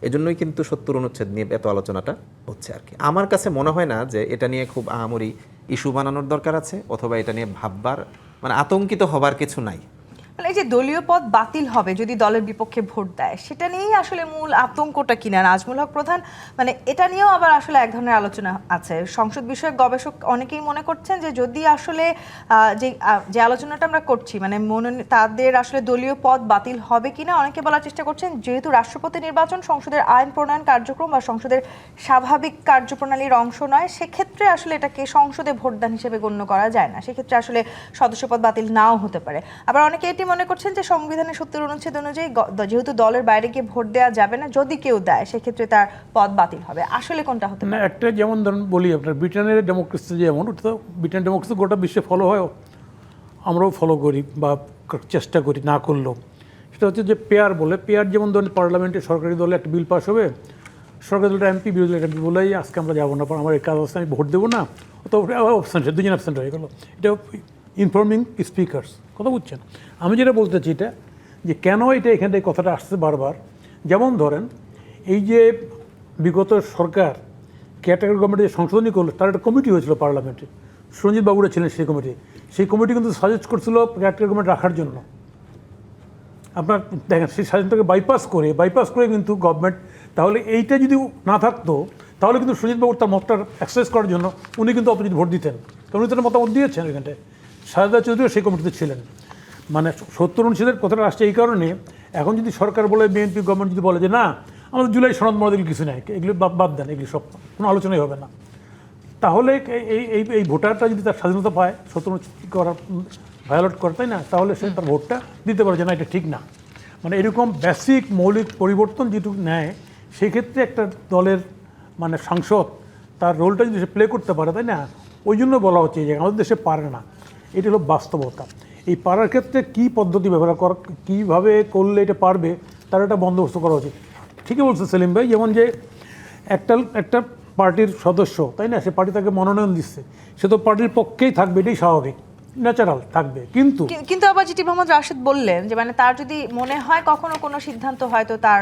এজন্যই কিন্তু ৭০ অনুচ্ছেদ নিয়ে এত আলোচনাটা হচ্ছে আর কি। আমার কাছে মনে হয় না যে এটা নিয়ে খুব আহামরি ইস্যু বানানোর দরকার আছে, অথবা এটা নিয়ে ভাববার, মানে আতঙ্কিত হবার কিছু নাই। মানে এই যে দলীয় পদ বাতিল হবে যদি দলের বিপক্ষে ভোট দেয়, সেটা নিয়েই আসলে মূল আতঙ্কটা কিনা? নাজমুল হক প্রধান, মানে এটা নিয়েও আবার আসলে এক ধরনের আলোচনা আছে। সংসদ বিষয়ক গবেষক অনেকেই মনে করছেন যে যদি আসলে যে আলোচনাটা আমরা করছি, মানে তাদের আসলে দলীয় পদ বাতিল হবে কিনা, অনেকে বলার চেষ্টা করছেন যেহেতু রাষ্ট্রপতি নির্বাচন সংসদের আইন প্রণয়ন কার্যক্রম বা সংসদের স্বাভাবিক কার্যপ্রণালীর অংশ নয়, সেক্ষেত্রে আসলে এটাকে সংসদে ভোটদান হিসেবে গণ্য করা যায় না, সেক্ষেত্রে আসলে সদস্যপদ বাতিল নাও হতে পারে। আবার অনেকে এটি মনে করছেন যে সংবিধানের ৭০ অনুচ্ছেদ অনুযায়ী যেহেতু দলের বাইরে গিয়ে ভোট দেওয়া যাবে না, যদি কেউ দেয় সেক্ষেত্রে তার পদ বাতিল হবে। আসলে কোনটা হতে পারে? একটা যেমন ধরুন বলি আপনার ব্রিটেনের ডেমোক্রেসি, যেমন ওটা তো ব্রিটেন ডেমোক্রেসি গোটা বিশ্বে ফলো হয়, আমরাও ফলো করি বা চেষ্টা করি না করলেও। সেটা হচ্ছে যে পেয়ার বলে, পেয়ার যেমন ধরুন পার্লামেন্টে সরকারি দলে একটা বিল পাস হবে, সরকারি দলটা এমপি, বিরোধী দলের এমপি বলেই আজকে আমরা যাবো না, আমার এই কাজ আছে, আমি ভোট দেবো না, তো অবসেন্ট, দুজন অ্যাবসেন্ট হয়ে গেলো। এটা ইনফর্মিং স্পিকার্স, কথা বুঝছেন? আমি যেটা বলতে চাই এটা যে কেন এটা এখানে এই কথাটা আসছে বারবার। যেমন ধরেন এই যে বিগত সরকার ক্যাটাগরি গভর্নমেন্টে যে সংশোধনী করলো, তার একটা কমিটি হয়েছিল পার্লামেন্টে, সঞ্জিত বাবুরা ছিলেন সেই কমিটি কিন্তু সাজেস্ট করছিল ক্যাটাগরি গভর্নমেন্ট রাখার জন্য। আপনার দেখেন সেই স্বাধীনতাকে বাইপাস করে কিন্তু গভর্নমেন্ট, তাহলে এইটা যদি না থাকতো তাহলে কিন্তু সঞ্জিত বাবুর তার মতটা এক্সারসাইজ করার জন্য উনি কিন্তু অপোজিট ভোট দিতেন, কারণ উনি তার মতামত দিয়েছেন এখানটায়। সারদা চৌধুরীও সেই কমিটিতে ছিলেন। মানে ৭০ অনুচ্ছেদের কথাটা আসছে এই কারণে, এখন যদি সরকার বলে, বিএনপি গভর্নমেন্ট যদি বলে যে না আমাদের জুলাই সনদ মডেল কিছু নেই, এগুলো বাদ দেন, এগুলি সব কোনো আলোচনাই হবে না, তাহলে এই ভোটারটা যদি তার স্বাধীনতা পায় ৭০ অনুচ্ছেদ করার ভায়োলেট করে, তাই না, তাহলে সে তার ভোটটা দিতে পারে যে না এটা ঠিক না। মানে এরকম বেসিক মৌলিক পরিবর্তন যেটুকু নেয়, সেই ক্ষেত্রে একটা দলের মানে সাংসদ তার রোলটা যদি সে প্লে করতে পারে, তাই না, ওই জন্য বলা হচ্ছে যে আমাদের দেশে পারে না। এটা হলো বাস্তবতা। এই পারার ক্ষেত্রে কী পদ্ধতি ব্যবহার করা, কীভাবে করলে এটা পারবে, তার একটা বন্দোবস্ত করা উচিত। ঠিকই বলছে সেলিম ভাই, যেমন যে একটা পার্টির সদস্য, তাই না, সে পার্টি তাকে মনোনয়ন দিচ্ছে, সে তো পার্টির পক্ষেই থাকবে, এটাই স্বাভাবিক, ন্যাচারাল থাকবে। কিন্তু আবার যেটি মোহাম্মদ রাশেদ বললেন যে মানে তার যদি মনে হয় কখনো কোনো সিদ্ধান্ত হয়তো তার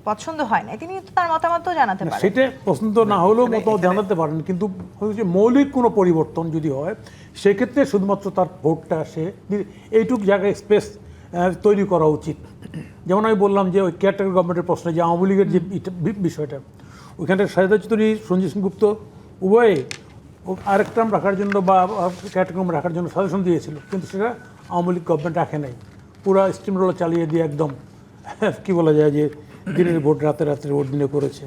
পছন্দ হয় না, তিনি তো তার মতামতও জানাতে পারেন। সেটা পছন্দ না হলেও মতামত জানাতে পারেন, কিন্তু মৌলিক কোনো পরিবর্তন যদি হয় সেক্ষেত্রে শুধুমাত্র তার ভোটটা সে এইটুকু জায়গায় স্পেস তৈরি করা উচিত। যেমন আমি বললাম যে ওই ক্যাটাগরি গভর্নমেন্টের প্রশ্নে যে আওয়ামী লীগের যে বিষয়টা, ওইখানটা শাহিদা চৌধুরী, সঞ্জীব সেনগুপ্ত উভয়ে আরেক টার্ম রাখার জন্য বা ক্যাটাগরি রাখার জন্য সাজেশন দিয়েছিল, কিন্তু সেটা আওয়ামী লীগ গভর্নমেন্ট রাখে নাই, পুরো স্টিম রোলার চালিয়ে দিয়ে একদম কী বলা যায় যে দিনের ভোট রাতে ভোট দিনে করেছে।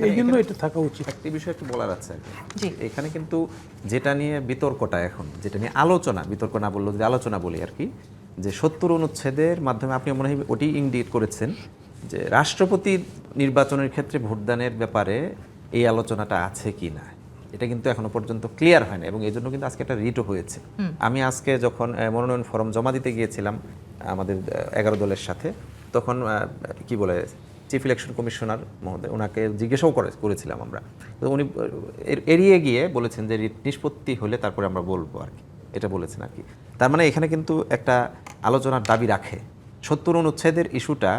এই জন্য এটা থাকা উচিত। একটি বিষয় একটু বলার আছে আর কি। জি। এখানে কিন্তু যেটা নিয়ে বিতর্কটা এখন, যেটা নিয়ে আলোচনা, বিতর্ক না বললেও যদি আলোচনা বলি আর কি, যে ৭০ অনুচ্ছেদের মাধ্যমে আপনি মনে হয় ওটি ইঙ্গিত করেছেন যে রাষ্ট্রপতি নির্বাচনের ক্ষেত্রে ভোটদানের ব্যাপারে এই আলোচনাটা আছে কি না, এটা কিন্তু এখনো পর্যন্ত ক্লিয়ার হয় না, এবং এই জন্য কিন্তু আজকে একটা রিটও হয়েছে। আমি আজকে যখন মনোনয়ন ফর্ম জমা দিতে গিয়েছিলাম আমাদের 11 দলের সাথে, তখন কি বলে চিফ ইলেকশন কমিশনার মহোদয়, ওনাকে জিজ্ঞাসাও করেছিলাম আমরা, তো উনি এড়িয়ে গিয়ে বলেছেন যে রিট নিষ্পত্তি হলে তারপরে আমরা বলবো আর কি, এটা বলেছেন আর কি। তার মানে এখানে কিন্তু একটা আলোচনার দাবি রাখে। ৭০ অনুচ্ছেদের ইস্যুটা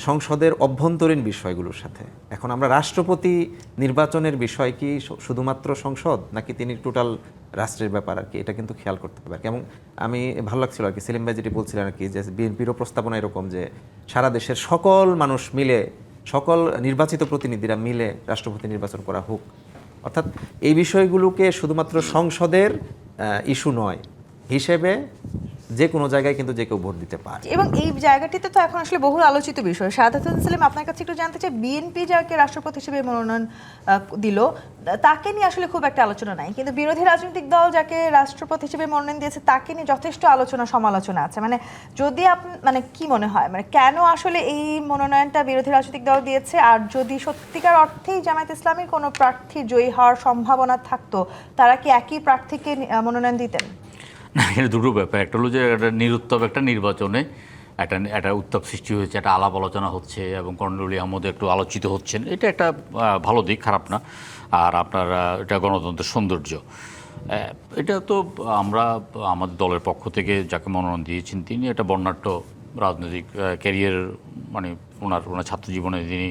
সংসদের অভ্যন্তরীণ বিষয়গুলোর সাথে, এখন আমরা রাষ্ট্রপতি নির্বাচনের বিষয় কি শুধুমাত্র সংসদ, নাকি তিনি টোটাল রাষ্ট্রের ব্যাপার আর কি, এটা কিন্তু খেয়াল করতে হবে আর কি। এবং আমি ভালো লাগছিল আর কি সেলিম ভাই যেটি বলছিলেন আর কি, যে বিএনপিরও প্রস্তাবনা এরকম যে সারা দেশের সকল মানুষ মিলে, সকল নির্বাচিত প্রতিনিধিরা মিলে রাষ্ট্রপতি নির্বাচন করা হোক, অর্থাৎ এই বিষয়গুলোকে শুধুমাত্র সংসদের ইস্যু নয় হিসেবে যে কোনো জায়গায় কিন্তু যে কেউ ভোট দিতে পারে। এবং এই জায়গাটিতে তো এখন আসলে বহুল আলোচিত বিষয়। শাহাদাত হোসেন সেলিম, আপনার কাছে একটু জানতে চাই, বিএনপি যাকে রাষ্ট্রপতি হিসেবে মনোনয়ন দিল তাকে নিয়ে আসলে খুব একটা আলোচনা নাই, কিন্তু বিরোধী রাজনৈতিক দল যাকে রাষ্ট্রপতি হিসেবে মনোনয়ন দিয়েছে তাকে নিয়ে যথেষ্ট আলোচনা সমালোচনা আছে। মানে যদি মানে কি মনে হয়, মানে কেন আসলে এই মনোনয়নটা বিরোধী রাজনৈতিক দল দিয়েছে, আর যদি সত্যিকার অর্থেই জামায়াত ইসলামীর কোনো প্রার্থী জয়ী হওয়ার সম্ভাবনা থাকতো, তারা কি একই প্রার্থীকে মনোনয়ন দিতেন? না, এটা দুটো ব্যাপার। একটা হলো যে একটা নিরুত্তপ একটা নির্বাচনে একটা উত্তাপ সৃষ্টি হয়েছে, একটা আলাপ আলোচনা হচ্ছে এবং কর্নেল আহমদ একটু আলোচিত হচ্ছেন, এটা একটা ভালো দিক, খারাপ না। আর আপনার এটা গণতন্ত্রের সৌন্দর্য। এটা তো আমরা আমাদের দলের পক্ষ থেকে যাকে মনোনয়ন দিয়েছেন তিনি একটা বর্ণাঢ্য রাজনৈতিক ক্যারিয়ার, মানে ওনার ছাত্র জীবনে তিনি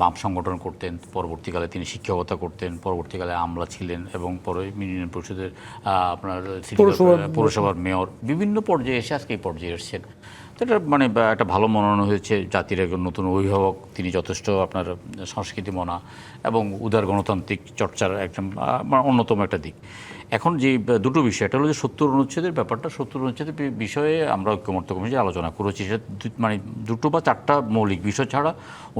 বাম সংগঠন করতেন, পরবর্তীকালে তিনি শিক্ষকতা করতেন, পরবর্তীকালে আমলা ছিলেন এবং পরে ইউনিয়ন পরিষদের আপনার পৌরসভার মেয়র, বিভিন্ন পর্যায়ে এসে আজকে এই পর্যায়ে এসেছেন। তো এটা মানে একটা ভালো মনোনয়ন হয়েছে, জাতির একজন নতুন অভিভাবক, তিনি যথেষ্ট আপনার সংস্কৃতি মনা এবং উদার গণতান্ত্রিক চর্চার একজন অন্যতম একটা দিক। এখন যে দুটো বিষয়, এটা হলো যে ৭০ অনুচ্ছেদের ব্যাপারটা, ৭০ অনুচ্ছেদের বিষয়ে আমরা ঐক্যমত্য কমিশনে আলোচনা করেছি, সেটা মানে 2 বা 4টা মৌলিক বিষয় ছাড়া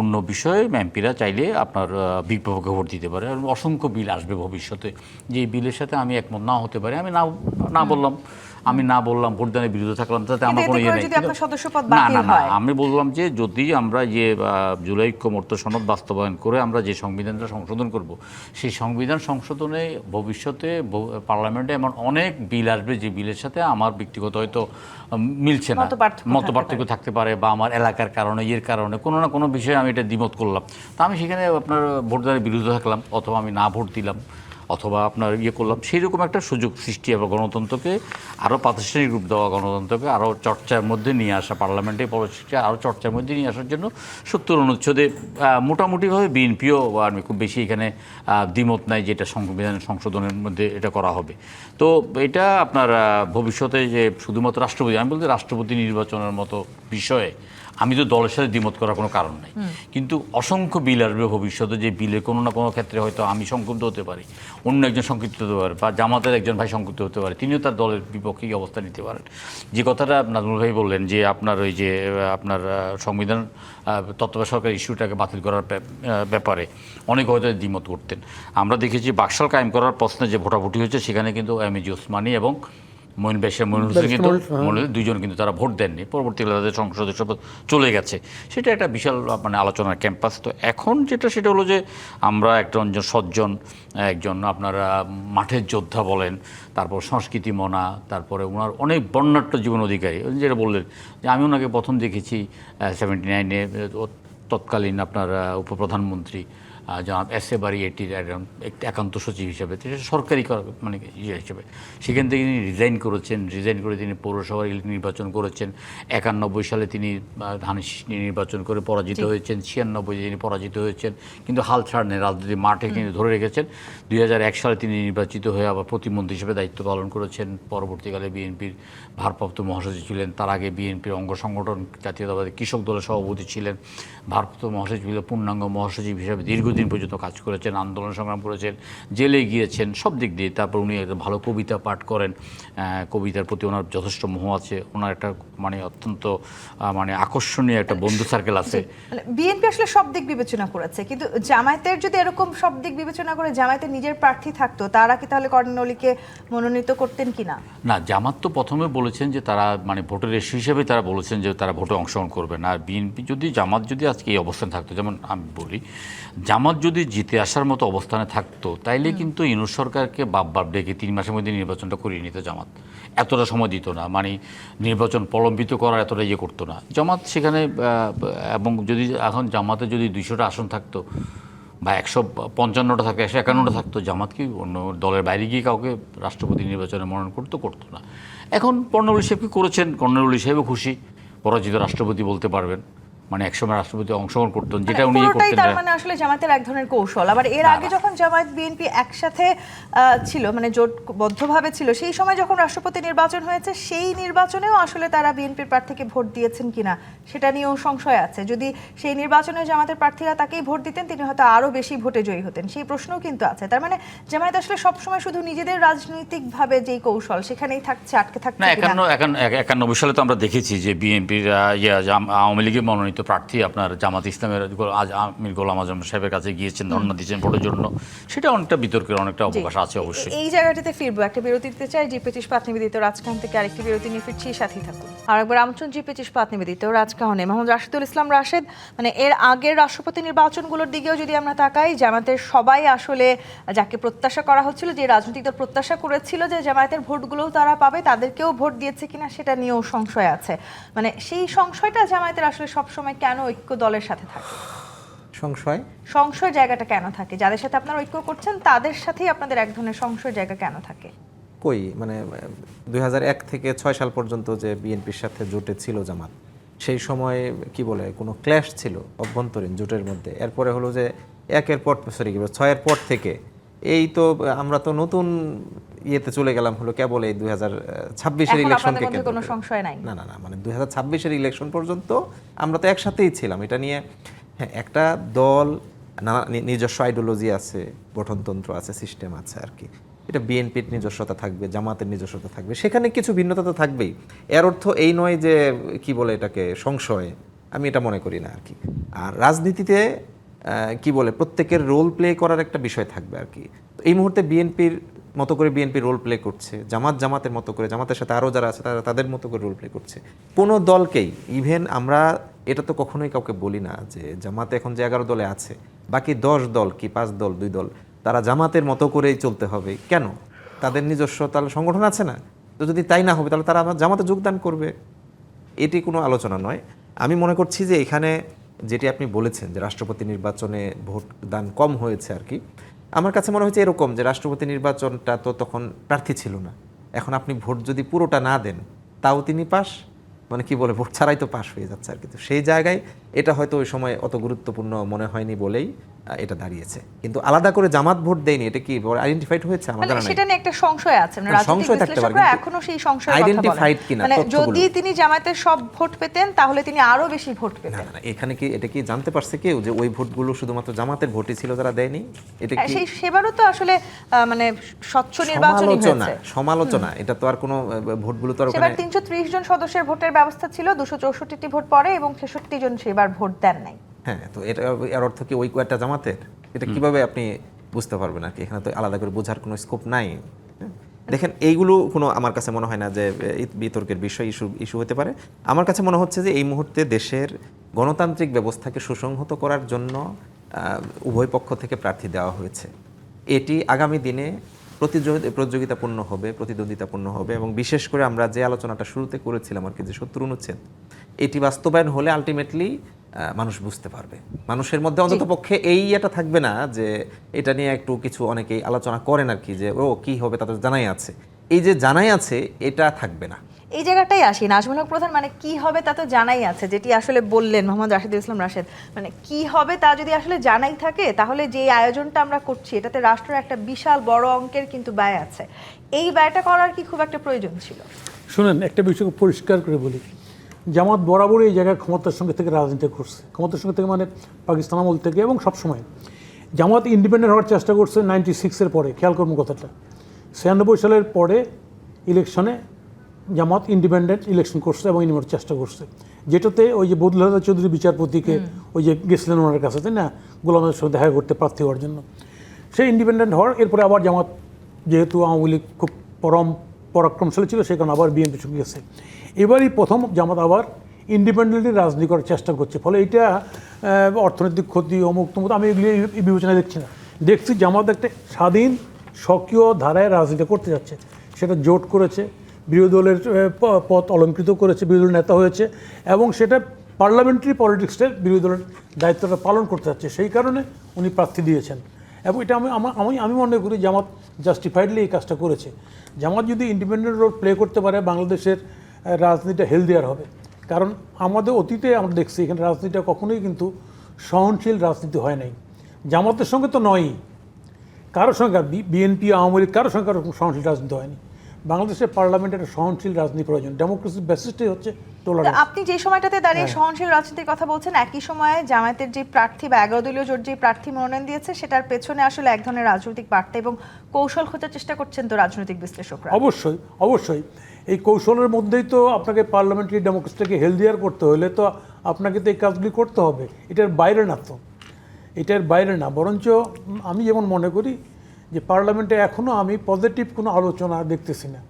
অন্য বিষয়ে এমপিরা চাইলে আপনার বিপক্ষে ভোট দিতে পারে। অসংখ্য বিল আসবে ভবিষ্যতে, যে বিলের সাথে আমি একমত না হতে পারি, আমি না বললাম, ভোটদানের বিরুদ্ধে থাকলাম, তাতে আমার কোনো ইয়ে নেই। না, আমি বললাম যে যদি আমরা যে জুলাই ঐক্যমত্য সনদ বাস্তবায়ন করে আমরা যে সংবিধানটা সংশোধন করব, সেই সংবিধান সংশোধনে ভবিষ্যতে পার্লামেন্টে এমন অনেক বিল আসবে যে বিলের সাথে আমার ব্যক্তিগত হয়তো মিলছে না, মত পার্থক্য থাকতে পারে, বা আমার এলাকার কারণে কারণে কোনো না কোনো বিষয়ে আমি এটা দ্বিমত করলাম, তা আমি সেখানে আপনার ভোটদানের বিরুদ্ধে থাকলাম, অথবা আমি না ভোট দিলাম, অথবা আপনার করলাম। সেই রকম একটা সুযোগ সৃষ্টি এবং গণতন্ত্রকে আরও প্রাতিষ্ঠানিক রূপ দেওয়া, গণতন্ত্রকে আরও চর্চার মধ্যে নিয়ে আসা, পার্লামেন্টে পলিটিক্সকে আরও চর্চার মধ্যে নিয়ে আসার জন্য ৭০ অনুচ্ছেদে মোটামুটিভাবে বিএনপিও আমি খুব বেশি এখানে দ্বিমত নাই যে এটা সংবিধান সংশোধনের মধ্যে এটা করা হবে। তো এটা আপনার ভবিষ্যতে যে শুধুমাত্র রাষ্ট্রপতি, আমি বলতে রাষ্ট্রপতি নির্বাচনের মতো বিষয়ে আমি তো দলের সাথে দ্বিমত করার কোনো কারণ নাই, কিন্তু অসংখ্য বিল আসবে ভবিষ্যতে, যে বিলে কোনো না কোনো ক্ষেত্রে হয়তো আমি সংক্ষুব্ধ হতে পারি, অন্য একজন সংক্ষিপ্ত হতে পারে, বা জামাতের একজন ভাই সংক্ষিপ্ত হতে পারে, তিনিও তার দলের বিপক্ষে অবস্থা নিতে পারেন। যে কথাটা নাজমুল ভাই বললেন যে আপনার ওই যে আপনার সংবিধান তত্ত্বাবধায়ক সরকার ইস্যুটাকে বাতিল করার ব্যাপারে অনেক হয়তো দ্বিমত করতেন। আমরা দেখেছি বাকশাল কায়েম করার প্রশ্নে যে ভোটাভুটি হয়েছে, সেখানে কিন্তু এমএজি ওসমানী এবং মঈন হোসেন কিন্তু দুইজন কিন্তু তারা ভোট দেননি, পরবর্তীকালে তাদের সংসদের শপথ চলে গেছে। সেটা একটা বিশাল মানে আলোচনার ক্যাম্পাস। তো এখন সেটা হলো যে আমরা একজন সজ্জন, একজন আপনার মাঠের যোদ্ধা বলেন, তারপর সংস্কৃতি মনা, তারপরে ওনার অনেক বর্ণাঢ্য জীবন অধিকারী, যেটা বললেন যে আমি ওনাকে প্রথম দেখেছি 79-এ, তৎকালীন আপনার উপপ্রধানমন্ত্রী জনাব এস.এ. বারী এটির একটি একান্ত সচিব হিসেবে, সরকারি মানে ইয়ে হিসেবে, সেখান থেকে তিনি রিজাইন করে তিনি পৌরসভার নির্বাচন করেছেন। 91 সালে তিনি ধানের শীষ নির্বাচন করে পরাজিত হয়েছেন, 96 তিনি পরাজিত হয়েছেন, কিন্তু হাল ছাড়েন, রাজনীতি মাঠে কিন্তু ধরে রেখেছেন। 2001 সালে তিনি নির্বাচিত হয়ে আবার প্রতিমন্ত্রী হিসেবে দায়িত্ব পালন করেছেন। পরবর্তীকালে বিএনপির ভারপ্রাপ্ত মহাসচিব ছিলেন, তার আগে বিএনপির অঙ্গ সংগঠন জাতীয়তাবাদী কৃষক দলের সভাপতি ছিলেন, ভারপ্রাপ্ত মহাসচিব ছিলেন, পূর্ণাঙ্গ মহাসচিব হিসেবে দীর্ঘদিন দীর্ঘদিন পর্যন্ত কাজ করেছেন, আন্দোলন সংগ্রাম করেছেন, জেলে গিয়েছেন, সব দিক দিয়ে। তারপর উনি একটা ভালো কবিতা পাঠ করেন, কবিতার প্রতি ওনার যথেষ্ট মোহ আছে, ওনার একটা মানে অত্যন্ত মানে আকর্ষণীয় একটা বন্ধু সার্কেল আছে। বিএনপি আসলে সব দিক বিবেচনা করেছে, কিন্তু জামায়াতের যদি এরকম সব দিক বিবেচনা করে জামায়াতের নিজের প্রার্থী থাকতো, তারা কি তাহলে কর্নেল অলিকে মনোনীত করতেন কিনা? না, জামাত তো প্রথমে বলেছেন যে তারা মানে ভোটের ইস্যু হিসেবে তারা বলেছেন যে তারা ভোটে অংশগ্রহণ করবে না। আর বিএনপি যদি, জামাত যদি আজকে এই অবস্থানে থাকতো, যেমন আমি বলি, জামাত যদি জিতে আসার মতো অবস্থানে থাকতো, তাইলে কিন্তু ইউনূস সরকারকে বাপ ডেকে 3 মাসের মধ্যে নির্বাচনটা করিয়ে নিত জামাত। এতটা সময় দিত না, মানে নির্বাচন প্রলম্বিত করার এতটা ইয়ে করতো না জামাত সেখানে। এবং যদি এখন জামাতে যদি 200টা আসন থাকতো বা 155টা থাকতো, 151টা থাকতো, জামাত কি অন্য দলের বাইরে গিয়ে কাউকে রাষ্ট্রপতি নির্বাচনে মনোনয়ন করতো না। এখন কর্নেল অলি সাহেব কি করেছেন, কর্নেল অলি সাহেবও খুশি, পরাজিত রাষ্ট্রপতি বলতে পারবেন, মানে একসময় রাষ্ট্রপতি অংশগ্রহণ করতেন, যেটা উনি করতেন। তার মানে আসলে জামাতের এক ধরনের কৌশল। আবার এর আগে যখন জামায়াত বিএনপি একসাথে ছিল, মানে জোটবদ্ধভাবে ছিল, সেই সময় যখন রাষ্ট্রপতি নির্বাচন হয়েছে, সেই নির্বাচনেও আসলে তারা বিএনপির প্রার্থীকে ভোট দিয়েছেন কিনা সেটা নিয়েও সংশয় আছে। যদি সেই নির্বাচনে জামায়াতের প্রার্থীরা তাকেই ভোট দিতেন, তিনি হয়তো আরো বেশি ভোটে জয়ী হতেন, সেই প্রশ্নও কিন্তু আছে। তার মানে জামায়াত আসলে সবসময় শুধু নিজেদের রাজনৈতিক-ভাবে যেই কৌশল সেখানেই থাকছে, আটকে থাকছে না। কিনা? 91 সালে তো আমরা দেখেছি যে বিএনপির আওয়ামী লীগের মনোনীত প্রার্থী আপনার জামাত ইসলামের আমির গোলাম আজম সাহেবের কাছে গিয়েছেন, ধর্ণা দিয়েছেন ভোটের জন্য। সেটা অনেকটা বিতর্কের অনেকটা অবকাশ আছে অবশ্যই। এই জায়গাটাতে ফিরবো, একটা বিরতি দিতে চাই। জি25 পাত নিবেদিত রাজকাহন থেকে আরেকটি বিরতি নিয়ে ফিরছি, সাথেই থাকুন। আর একবার আমন্ত্রণ জি25 পাত নিবেদিত রাজকাহনে। মোহাম্মদ রাশিদুল ইসলাম রাশেদ, মানে এর আগের রাষ্ট্রপতি নির্বাচনগুলোর দিকেও যদি আমরা তাকাই, জামায়াতের সবাই আসলে যাকে প্রত্যাশা করা হচ্ছিল, যে রাজনৈতিক দল প্রত্যাশা করেছিল যে জামায়াতের ভোটগুলোও তারা পাবে, তাদেরকেও ভোট দিয়েছে কিনা সেটা নিয়েও সংশয় আছে। মানে সেই সংশয়টা জামায়াতের আসলে সবসময় কেন ঐক্য দলের সাথে থাকে? সংশয় জায়গাটা কেন থাকে? যাদের সাথে আপনারা ঐক্য করছেন তাদের সাথেই আপনাদের এক ধরনের সংশয় জায়গা কেন থাকে? কই মানে 2001 থেকে 6 সাল পর্যন্ত যে বিএনপির সাথে জোটে ছিল জামাত, সেই সময় কি বলে কোনো ক্ল্যাশ ছিল অভ্যন্তরীণ জোটের মধ্যে। এরপরে হলো যে 6 এর পর থেকে এই তো আমরা তো নতুন ইয়েতে চলে গেলাম, হলো কেবল এই 2026-এর ইলেকশনকে কেন্দ্র কোনো করে। সংশয় নাই? না, মানে 2026-এর ইলেকশন পর্যন্ত আমরা তো একসাথেই ছিলাম। এটা নিয়ে হ্যাঁ, একটা দল নিজস্ব আইডিওলজি আছে, গঠনতন্ত্র আছে, সিস্টেম আছে আর কি। এটা বিএনপির নিজস্বতা থাকবে, জামাতের নিজস্বতা থাকবে, সেখানে কিছু ভিন্নতা তো থাকবেই। এর অর্থ এই নয় যে কি বলে এটাকে সংশয়, আমি এটা মনে করি না আর কি। আর রাজনীতিতে কি বলে প্রত্যেকের রোল প্লে করার একটা বিষয় থাকবে আর কি। তো এই মুহূর্তে বিএনপির মতো করে বিএনপি রোল প্লে করছে, জামাতের মতো করে, জামাতের সাথে আরও যারা আছে তারা তাদের মতো করে রোল প্লে করছে। কোনো দলকেই, ইভেন আমরা এটা তো কখনোই কাউকে বলি না যে জামাতে এখন যে 11 দলে আছে, বাকি 10 দল কি 5 দল 2 দল তারা জামাতের মতো করেই চলতে হবে কেন? তাদের নিজস্ব তাহলে সংগঠন আছে না? তো যদি তাই না হবে তাহলে তারা আবার জামাতে যোগদান করবে। এটি কোনো আলোচনা নয়। আমি মনে করছি যে এখানে যেটি আপনি বলেছেন যে রাষ্ট্রপতি নির্বাচনে ভোট দান কম হয়েছে আর কি, আমার কাছে মনে হচ্ছে এরকম যে রাষ্ট্রপতি নির্বাচনটা তো তখন প্রার্থী ছিল না। এখন আপনি ভোট যদি পুরোটা না দেন তাও তিনি পাস, মানে কি বলে ভোট ছাড়াই তো পাস হয়ে যাচ্ছে আর কি। তো সেই জায়গায় এটা হয়তো ওই সময় অত গুরুত্বপূর্ণ মনে হয়নি বলেই এটা দাঁড়িয়েছে। কিন্তু আলাদা করে জামাত ভোট দেয়নি, এটা কি আইডেন্টিফাইড হয়েছে আমার জানা নাই। সেটা নিয়ে একটা সংশয় আছে, মানে সংশয় থাকতে পারে, রাজনীতিক এখনো সেই সংশয় আইডেন্টিফাইড কিনা মানে যদি তিনি জামায়াতের সব ভোট পেতেন তাহলে তিনি আরো বেশি ভোট পেতেন। না, এখানে কি এটা কি জানতে পারছে কেউ যে ওই ভোটগুলো শুধুমাত্র জামাতের ভোটই ছিল যারা দেয়নি? এটা কি সেই সেবারও তো আসলে মানে স্বচ্ছ নির্বাচনই হয়েছে। সমালোচনা এটা তো আর কোনো ভোটগুলো তো আর সেবার ওখানে 330 জন সদস্যের ভোটের ব্যবস্থা ছিল, 264টি ভোট পড়ে এবং 66 জন সেবার ভোট দেন নাই। হ্যাঁ, তো এটা এর অর্থ কি ওই কয়েকটা জামাতের? এটা কিভাবে আপনি বুঝতে পারবেন আর কি? এখানে তো আলাদা করে বোঝার কোনো স্কোপ নাই। দেখেন, এইগুলো কোনো আমার কাছে মনে হয় না যে বিতর্কের বিষয় ইস্যু হতে পারে। আমার কাছে মনে হচ্ছে যে এই মুহূর্তে দেশের গণতান্ত্রিক ব্যবস্থাকে সুসংহত করার জন্য উভয় পক্ষ থেকে প্রার্থী দেওয়া হয়েছে। এটি আগামী দিনে প্রতিযোগিতাপূর্ণ হবে, প্রতিদ্বন্দ্বিতাপূর্ণ হবে এবং বিশেষ করে আমরা যে আলোচনাটা শুরুতে করেছিলাম আর কি, যে 70 অনুচ্ছেদ, এটি বাস্তবায়ন হলে আলটিমেটলি মানুষ বুঝতে পারবে। মানুষের মধ্যে অন্তত পক্ষে এই এটা থাকবে না যে এটা নিয়ে একটু কিছু অনেকেই আলোচনা করেন আর কি, যে ও কি হবে তাদের জানাই আছে, এই যে জানাই আছে এটা থাকবে না। এই জায়গাটাই আসি, নাজমুল হক প্রধান, মানে কি হবে তা তো জানাই আছে, যেটি আসলে বললেন মোহাম্মদ রাশিদুল ইসলাম রাশেদ। মানে কি হবে তা যদি আসলে জানাই থাকে তাহলে যে আয়োজনটা আমরা করছি এটাতে রাষ্ট্রের একটা বিশাল বড় অঙ্কের কিন্তু ব্যয় আছে। এই ব্যয়টা করার কি খুব একটা প্রয়োজন ছিল? শুনেন, একটা বিষয় পরিষ্কার করে বলি, জামাত বরাবরই এই জায়গায় ক্ষমতার সঙ্গে থেকে রাজনীতি করছে, ক্ষমতার সঙ্গে থেকে মানে পাকিস্তান আমল থেকে এবং সবসময়। জামাত ইন্ডিপেন্ডেন্ট হওয়ার চেষ্টা করছে 96-এর পরে, খেয়াল করুন কথাটা। 96 সালের পরে ইলেকশনে জামাত ইন্ডিপেন্ডেন্ট ইলেকশন করছে এবং ইনিমের চেষ্টা করছে, যেটাতে ওই যে বদরুল হাসান চৌধুরী বিচারপতিকে ওই যে গেছিলেন ওনার কাছে, তাই না, গোলামের সঙ্গে দেখা করতে প্রার্থী হওয়ার জন্য। সেই ইন্ডিপেন্ডেন্ট হওয়ার এরপরে আবার জামাত, যেহেতু আওয়ামী লীগ খুব পরাক্রমশালী ছিল, সে কারণে আবার বিএনপি সঙ্গে গেছে। এবারই প্রথম জামাত আবার ইন্ডিপেন্ডেন্টলি রাজনীতি করার চেষ্টা করছে। ফলে এটা অর্থনৈতিক ক্ষতি, অমুক তমুক, আমি এগুলি এই বিবেচনা দেখছি না। দেখছি জামাত একটা স্বাধীন সক্রিয় ধারায় রাজনীতি করতে যাচ্ছে। সেটা জোট করেছে, বিরোধী দলের পথ অলঙ্কৃত করেছে, বিরোধী দলের নেতা হয়েছে, এবং সেটা পার্লামেন্টারি পলিটিক্সের বিরোধী দলের দায়িত্বটা পালন করতে যাচ্ছে। সেই কারণে উনি প্রার্থী দিয়েছেন, এবং এটা আমি মনে করি জামাত জাস্টিফাইডলি এই কাজটা করেছে। জামাত যদি ইন্ডিপেন্ডেন্ট রোল প্লে করতে পারে, বাংলাদেশের রাজনীতিটা হেলদিয়ার হবে। কারণ আমাদের অতীতে আমরা দেখছি এখানে রাজনীতিটা কখনোই কিন্তু সহনশীল রাজনীতি হয় নাই। জামাতের সঙ্গে তো নয়ই, কারোর সঙ্গে, বিএনপি আওয়ামী লীগ কারোর সঙ্গে কারো সহনশীল রাজনীতি হয়নি। বাংলাদেশের পার্লামেন্টের একটা সহনশীল রাজনীতি প্রয়োজন। ডেমোক্রেসির বেসিসটাই হচ্ছে টলারেন্স। আপনি যে সময়টাতে দাঁড়িয়ে সহনশীল রাজনীতির কথা বলছেন, একই সময়ে জামায়াতের যে প্রার্থী বা 11 দলীয় জোট যে প্রার্থী মনোনয়ন দিয়েছে, সেটার পেছনে আসলে এক ধরনের রাজনৈতিক বার্তা এবং কৌশল খোঁজার চেষ্টা করছেন তো রাজনৈতিক বিশ্লেষকরা। অবশ্যই অবশ্যই এই কৌশলের মধ্যেই তো আপনাকে পার্লামেন্টারি ডেমোক্রেসিটাকে হেলদিয়ার করতে হলে তো আপনাকে তো এই কাজগুলি করতে হবে। এটার বাইরে না, তো এটার বাইরে না। বরঞ্চ আমি যেমন মনে করি যে পার্লামেন্টে এখনও আমি পজিটিভ কোনো আলোচনা দেখতেছি না।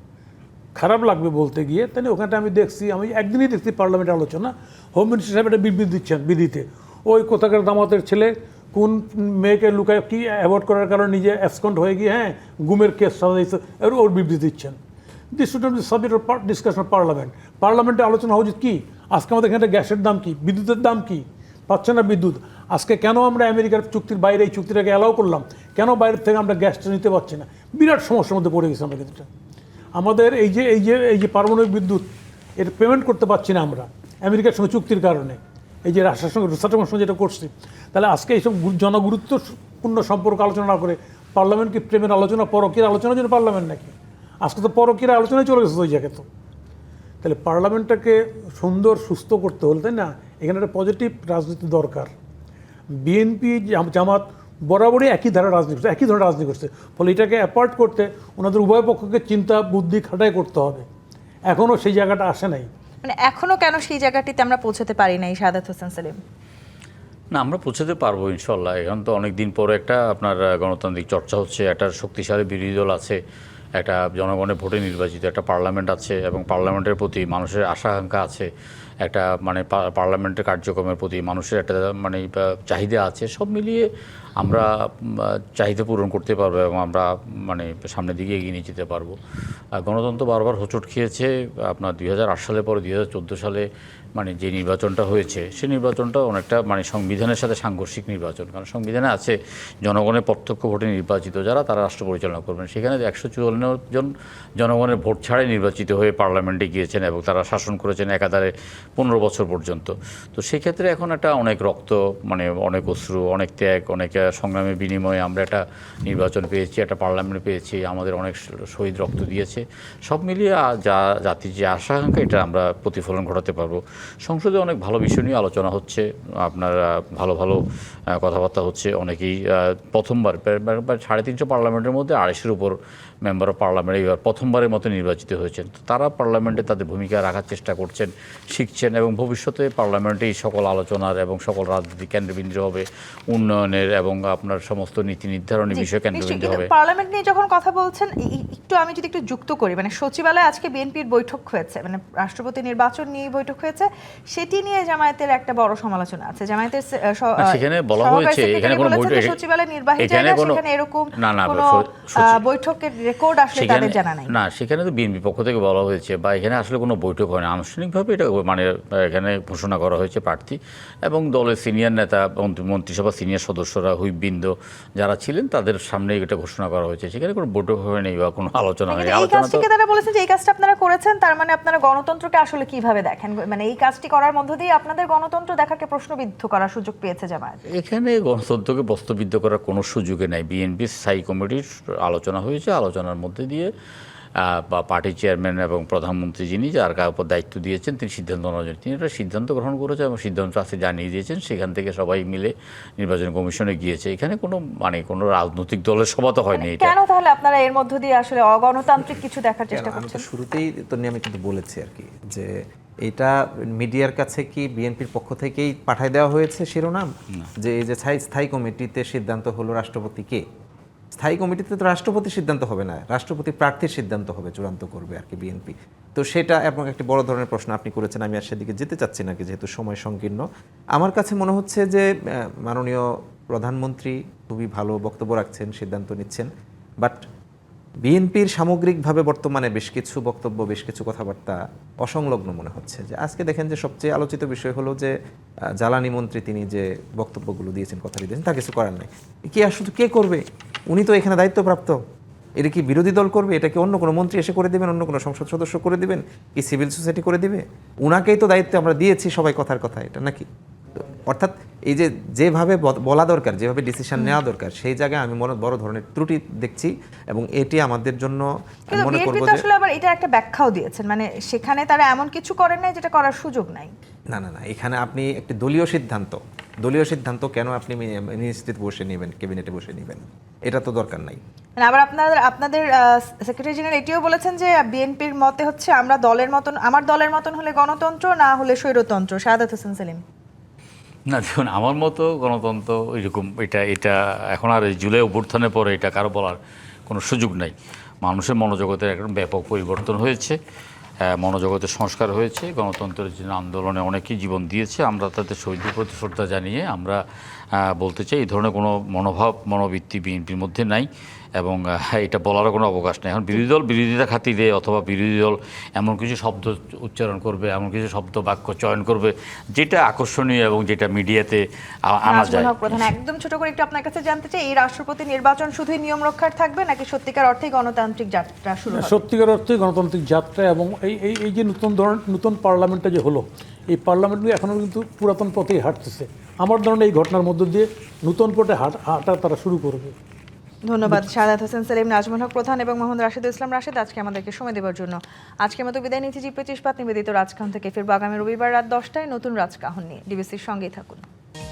খারাপ লাগবে বলতে গিয়ে, তাই না, ওখানটা আমি দেখছি, আমি একদিনই দেখছি পার্লামেন্টের আলোচনা। হোম মিনিস্টার সাহেব একটা বিবৃতি দিচ্ছেন, বিধিতে ওই কোথাকার দামাতের ছেলে কোন মেয়েকে লুকায় কি অ্যাভয়েড করার কারণে নিজে অ্যাবসকন্ড হয়ে গিয়ে গুমের কেস সাজাইছে, ওর বিবৃতি দিচ্ছেন। This should not be subject of discussion parliament. পার্লামেন্টে আলোচনা হওয়া উচিত কি, আজকে আমাদের এখানে গ্যাসের দাম কি, বিদ্যুতের দাম কি, পাচ্ছে না বিদ্যুৎ, আজকে কেন আমরা আমেরিকার চুক্তির বাইরে এই চুক্তিটাকে অ্যালাউ করলাম, কেন বাইরের থেকে আমরা গ্যাসটা নিতে পারছি না, বিরাট সমস্যার মধ্যে পড়ে গেছি আমরা। কিন্তু আমাদের এই যে পারমাণবিক বিদ্যুৎ, এর পেমেন্ট করতে পারছি না আমরা আমেরিকার সঙ্গে চুক্তির কারণে, এই যে রাশিয়ার সঙ্গে রুসাটের সঙ্গে যেটা করছি। তাহলে আজকে এইসব জনগুরুত্বপূর্ণ সম্পর্ক আলোচনা না করে পার্লামেন্ট কি প্রেমের আলোচনা, পরকীয় আলোচনার জন্য পার্লামেন্ট নাকি? আজকে তো পরকীয় আলোচনায় চলে গেছে ওই জায়গায়। তো তাহলে পার্লামেন্টটাকে সুন্দর সুস্থ করতে হলে, তাই না, এখানে একটা পজিটিভ রাজনীতি দরকার। বিএনপি জামাত বরাবরই একই ধরনের রাজনীতি করছে। ফলে এটাকে অ্যাপার্ট করতে ওনাদের উভয় পক্ষকে চিন্তা বুদ্ধি খাটাই করতে হবে। এখনও সেই জায়গাটা আসে নাই। মানে এখনো কেন সেই জায়গাটিতে আমরা পৌঁছতে পারি নাই, সাদাত হোসেন সেলিম? না, আমরা পৌঁছাতে পারবো ইনশাল্লাহ। এখন তো অনেক দিন পরে একটা আপনার গণতান্ত্রিক চর্চা হচ্ছে, একটা শক্তিশালী বিরোধী দল আছে, একটা জনগণের ভোটে নির্বাচিত একটা পার্লামেন্ট আছে, এবং পার্লামেন্টের প্রতি মানুষের আশা আকাঙ্ক্ষা আছে, একটা মানে পার্লামেন্টের কার্যক্রমের প্রতি মানুষের একটা মানে চাহিদা আছে। সব মিলিয়ে আমরা চাহিদা পূরণ করতে পারবো এবং আমরা মানে সামনের দিকে এগিয়ে নিয়ে যেতে পারবো। গণতন্ত্র বারবার হোঁচট খেয়েছে। আপনার 2008 সালের পরে 2014 সালে মানে যে নির্বাচনটা হয়েছে, সেই নির্বাচনটা অনেকটা মানে সংবিধানের সাথে সাংঘর্ষিক নির্বাচন। কারণ সংবিধানে আছে জনগণের প্রত্যক্ষ ভোটে নির্বাচিত যারা, তারা রাষ্ট্র পরিচালনা করবেন। সেখানে 154 জন জনগণের ভোট ছাড়াই নির্বাচিত হয়ে পার্লামেন্টে গিয়েছেন এবং তারা শাসন করেছেন একাধারে 15 বছর পর্যন্ত। তো সেক্ষেত্রে এখন একটা অনেক রক্ত, মানে অনেক অশ্রু, অনেক ত্যাগ, অনেক সংগ্রামের বিনিময়ে আমরা একটা নির্বাচন পেয়েছি, একটা পার্লামেন্ট পেয়েছি, আমাদের অনেক শহীদ রক্ত দিয়েছে। সব মিলিয়ে যা জাতির যে আশা আকাঙ্ক্ষা, এটা আমরা প্রতিফলন ঘটাতে পারবো। সংসদে অনেক ভালো বিষয় নিয়ে আলোচনা হচ্ছে, আপনার ভালো ভালো কথাবার্তা হচ্ছে। অনেকেই প্রথমবার 350 পার্লামেন্টের মধ্যে 250-এর উপর মেম্বার অফ পার্লামেন্ট এবার প্রথমবারের মতো নির্বাচিত হয়েছেন। তো তারা পার্লামেন্টে তাদের ভূমিকা রাখার চেষ্টা করছেন, শিখছেন, এবং ভবিষ্যতে পার্লামেন্টে এই সকল আলোচনার এবং সকল রাজনীতি কেন্দ্রবিন্দু হবে, উন্নয়নের এবং আপনার সমস্ত নীতি নির্ধারণী বিষয় কেন্দ্রবিন্দু হবে। পার্লামেন্ট নিয়ে যখন কথা বলছেন, আমি যদি একটু যুক্ত করি, মানে সচিবালয়ে আজকে বিএনপির বৈঠক হয়েছে, মানে রাষ্ট্রপতি নির্বাচন নিয়ে বৈঠক হয়েছে, সেটি নিয়ে জামায়াতের একটা বড় সমালোচনা আছে। জামায়াতের সেখানে বলা হয়েছে এখানে কোনো বৈঠক, সচিবালয় নির্বাহী জায়গা, সেখানে এরকম কোনো বৈঠকের রেকর্ড আসলে তাদের জানা নাই। না, সেখানে তো বিএনপি পক্ষ থেকে বলা হয়েছে, বা এখানে আসলে কোনো বৈঠক হয় না আনুষ্ঠানিকভাবে। এটা মানে এখানে ঘোষণা করা হয়েছে প্রার্থী এবং দলের সিনিয়র নেতা, মন্ত্রিসভার সিনিয়র সদস্যরা, হুইপবৃন্দ যারা ছিলেন, তাদের সামনে এটা ঘোষণা করা হয়েছে। সেখানে কোনো বৈঠক হয়নি বা কোনো আলোচনা হয়নি। এই কাজটিকে তারা বলেছেন যে এই কাজটা আপনারা করেছেন, তার মানে আপনারা গণতন্ত্রকে আসলে কিভাবে দেখেন, মানে এই কাজটি করার মধ্য দিয়ে আপনাদের গণতন্ত্র দেখাকে প্রশ্নবিদ্ধ করার সুযোগ পেয়েছে জামায়াত? এখানে গণতন্ত্রকে প্রশ্নবিদ্ধ করার কোনো সুযোগে নাই। বিএনপি স্থায়ী কমিটির আলোচনা হয়েছে, আলোচনার মধ্যে দিয়ে বা পার্টির চেয়ারম্যান এবং প্রধানমন্ত্রী যিনি যার কার উপর দায়িত্ব দিয়েছেন তিনি সিদ্ধান্ত নেওয়ার জন্য তিনি একটা সিদ্ধান্ত গ্রহণ করেছেন এবং সিদ্ধান্ত আছে জানিয়ে দিয়েছেন। সেখান থেকে সবাই মিলে নির্বাচন কমিশনে গিয়েছে। এখানে কোনো রাজনৈতিক দলের সভা তো হয়নি এটা। কেন তাহলে আপনারা এর মধ্য দিয়ে আসলে অগণতান্ত্রিক কিছু দেখার চেষ্টা আমি তো করছেন? শুরুতেই তো নিয়ে আমি কিন্তু বলেছি আর কি যে এটা মিডিয়ার কাছে কি বিএনপির পক্ষ থেকেই পাঠায় দেওয়া হয়েছে শিরোনাম যে এই যে স্থায়ী কমিটিতে সিদ্ধান্ত হলো রাষ্ট্রপতিকে। স্থায়ী কমিটিতে তো রাষ্ট্রপতি সিদ্ধান্ত হবে না, রাষ্ট্রপতি প্রার্থীর সিদ্ধান্ত হবে, চূড়ান্ত করবে আর কি বিএনপি। তো সেটা এবং একটি বড় ধরনের প্রশ্ন আপনি করেছেন, আমি আর সেদিকে যেতে চাচ্ছি না কি যেহেতু সময় সংকীর্ণ। আমার কাছে মনে হচ্ছে যে মাননীয় প্রধানমন্ত্রী খুবই ভালো বক্তব্য রাখছেন, সিদ্ধান্ত নিচ্ছেন, বাট বিএনপির সামগ্রিকভাবে বর্তমানে বেশ কিছু বক্তব্য, বেশ কিছু কথাবার্তা অসংলগ্ন মনে হচ্ছে। যে আজকে দেখেন যে সবচেয়ে আলোচিত বিষয় হলো যে জ্বালানি মন্ত্রী তিনি যে বক্তব্যগুলো দিয়েছেন, কথা দিয়েছেন, তা কিছু করার নেই। কি আর শুধু কে করবে? উনি তো এখানে দায়িত্বপ্রাপ্ত। এটা কি বিরোধী দল করবে? এটা কি অন্য কোনো মন্ত্রী এসে করে দেবেন, অন্য কোনো সংসদ সদস্য করে দিবেন, কি সিভিল সোসাইটি করে দিবে? উনাকেই তো দায়িত্ব আমরা দিয়েছি সবাই, কথার কথা এটা নাকি? অর্থাৎ এই যে যেভাবে বলা দরকার, যেভাবে ডিসিশন নেওয়া দরকার, সেই জায়গায় আমি বড় ধরনের ত্রুটি দেখছি এবং এটি আমাদের জন্য কিন্তু মনে বিএনপি করব তো যে আসলে আবার এটা একটা ব্যাখ্যাও দিয়েছেন, মানে সেখানে তারা এমন কিছু করেন নাই যেটা করার সুযোগ নাই। না, এখানে আপনি একটি দলীয় সিদ্ধান্ত কেন আপনি মিনিস্ট্রিতে বসে নেবেন, ক্যাবিনেটে বসে নেবেন? এটা তো দরকার নাই। মানে আবার আপনাদের সেক্রেটারি জেনারেল এটিও বলেছেন যে বিএনপির মতে হচ্ছে আমার দলের মতন হলে গণতন্ত্র, না হলে স্বৈরতন্ত্র। শাহাদাত হোসেন সেলিম। না দেখুন, আমার মতো গণতন্ত্র এরকম এটা এখন আর এই জুলাই অভ্যুত্থানের পরে এটা কারো বলার কোনো সুযোগ নাই। মানুষের মনোজগতের একটা ব্যাপক পরিবর্তন হয়েছে, মনোজগতের সংস্কার হয়েছে। গণতন্ত্রের জন্য আন্দোলনে অনেকেই জীবন দিয়েছে। আমরা তাদের শহীদের প্রতি শ্রদ্ধা জানিয়ে আমরা বলতে চাই এই ধরনের কোনো মনোবৃত্তি বিএনপির মধ্যে নাই এবং এটা বলারও কোনো অবকাশ নেই। এখন বিরোধী দল বিরোধিতা খাতিরে অথবা বিরোধী দল এমন কিছু শব্দ উচ্চারণ করবে, এমন কিছু শব্দ বাক্য চয়ন করবে যেটা আকর্ষণীয় এবং যেটা মিডিয়াতে আনা যায়। প্রধান, একদম ছোট করে একটু আপনার কাছে জানতে চাই, এই রাষ্ট্রপতি নির্বাচন শুধুই নিয়ম রক্ষার থাকবে নাকি সত্যিকার অর্থেই গণতান্ত্রিক যাত্রা শুরু হবে? সত্যিকার অর্থে গণতান্ত্রিক যাত্রা এবং এই যে নতুন পার্লামেন্টটা যে হলো, এই পার্লামেন্ট এখনও কিন্তু পুরাতন পথেই হাঁটতেছে। আমার ধারণা এই ঘটনার মধ্য দিয়ে নতুন পথে হাঁটা তারা শুরু করবে। ধন্যবাদ শাহাদাত হোসেন সেলিম, নাজমুল হক প্রধান এবং মোহাম্মদ রাশিদুল ইসলাম রাশিদ আজকে আমাদেরকে সময় দেওয়ার জন্য। আজকের মতো বিদায় নিচ্ছি জি25 নিবেদিত রাজকাহন থেকে। ফিরব আগামী রবিবার রাত 10টায় নতুন রাজকাহন নিয়ে। ডিবিসির সঙ্গেই থাকুন।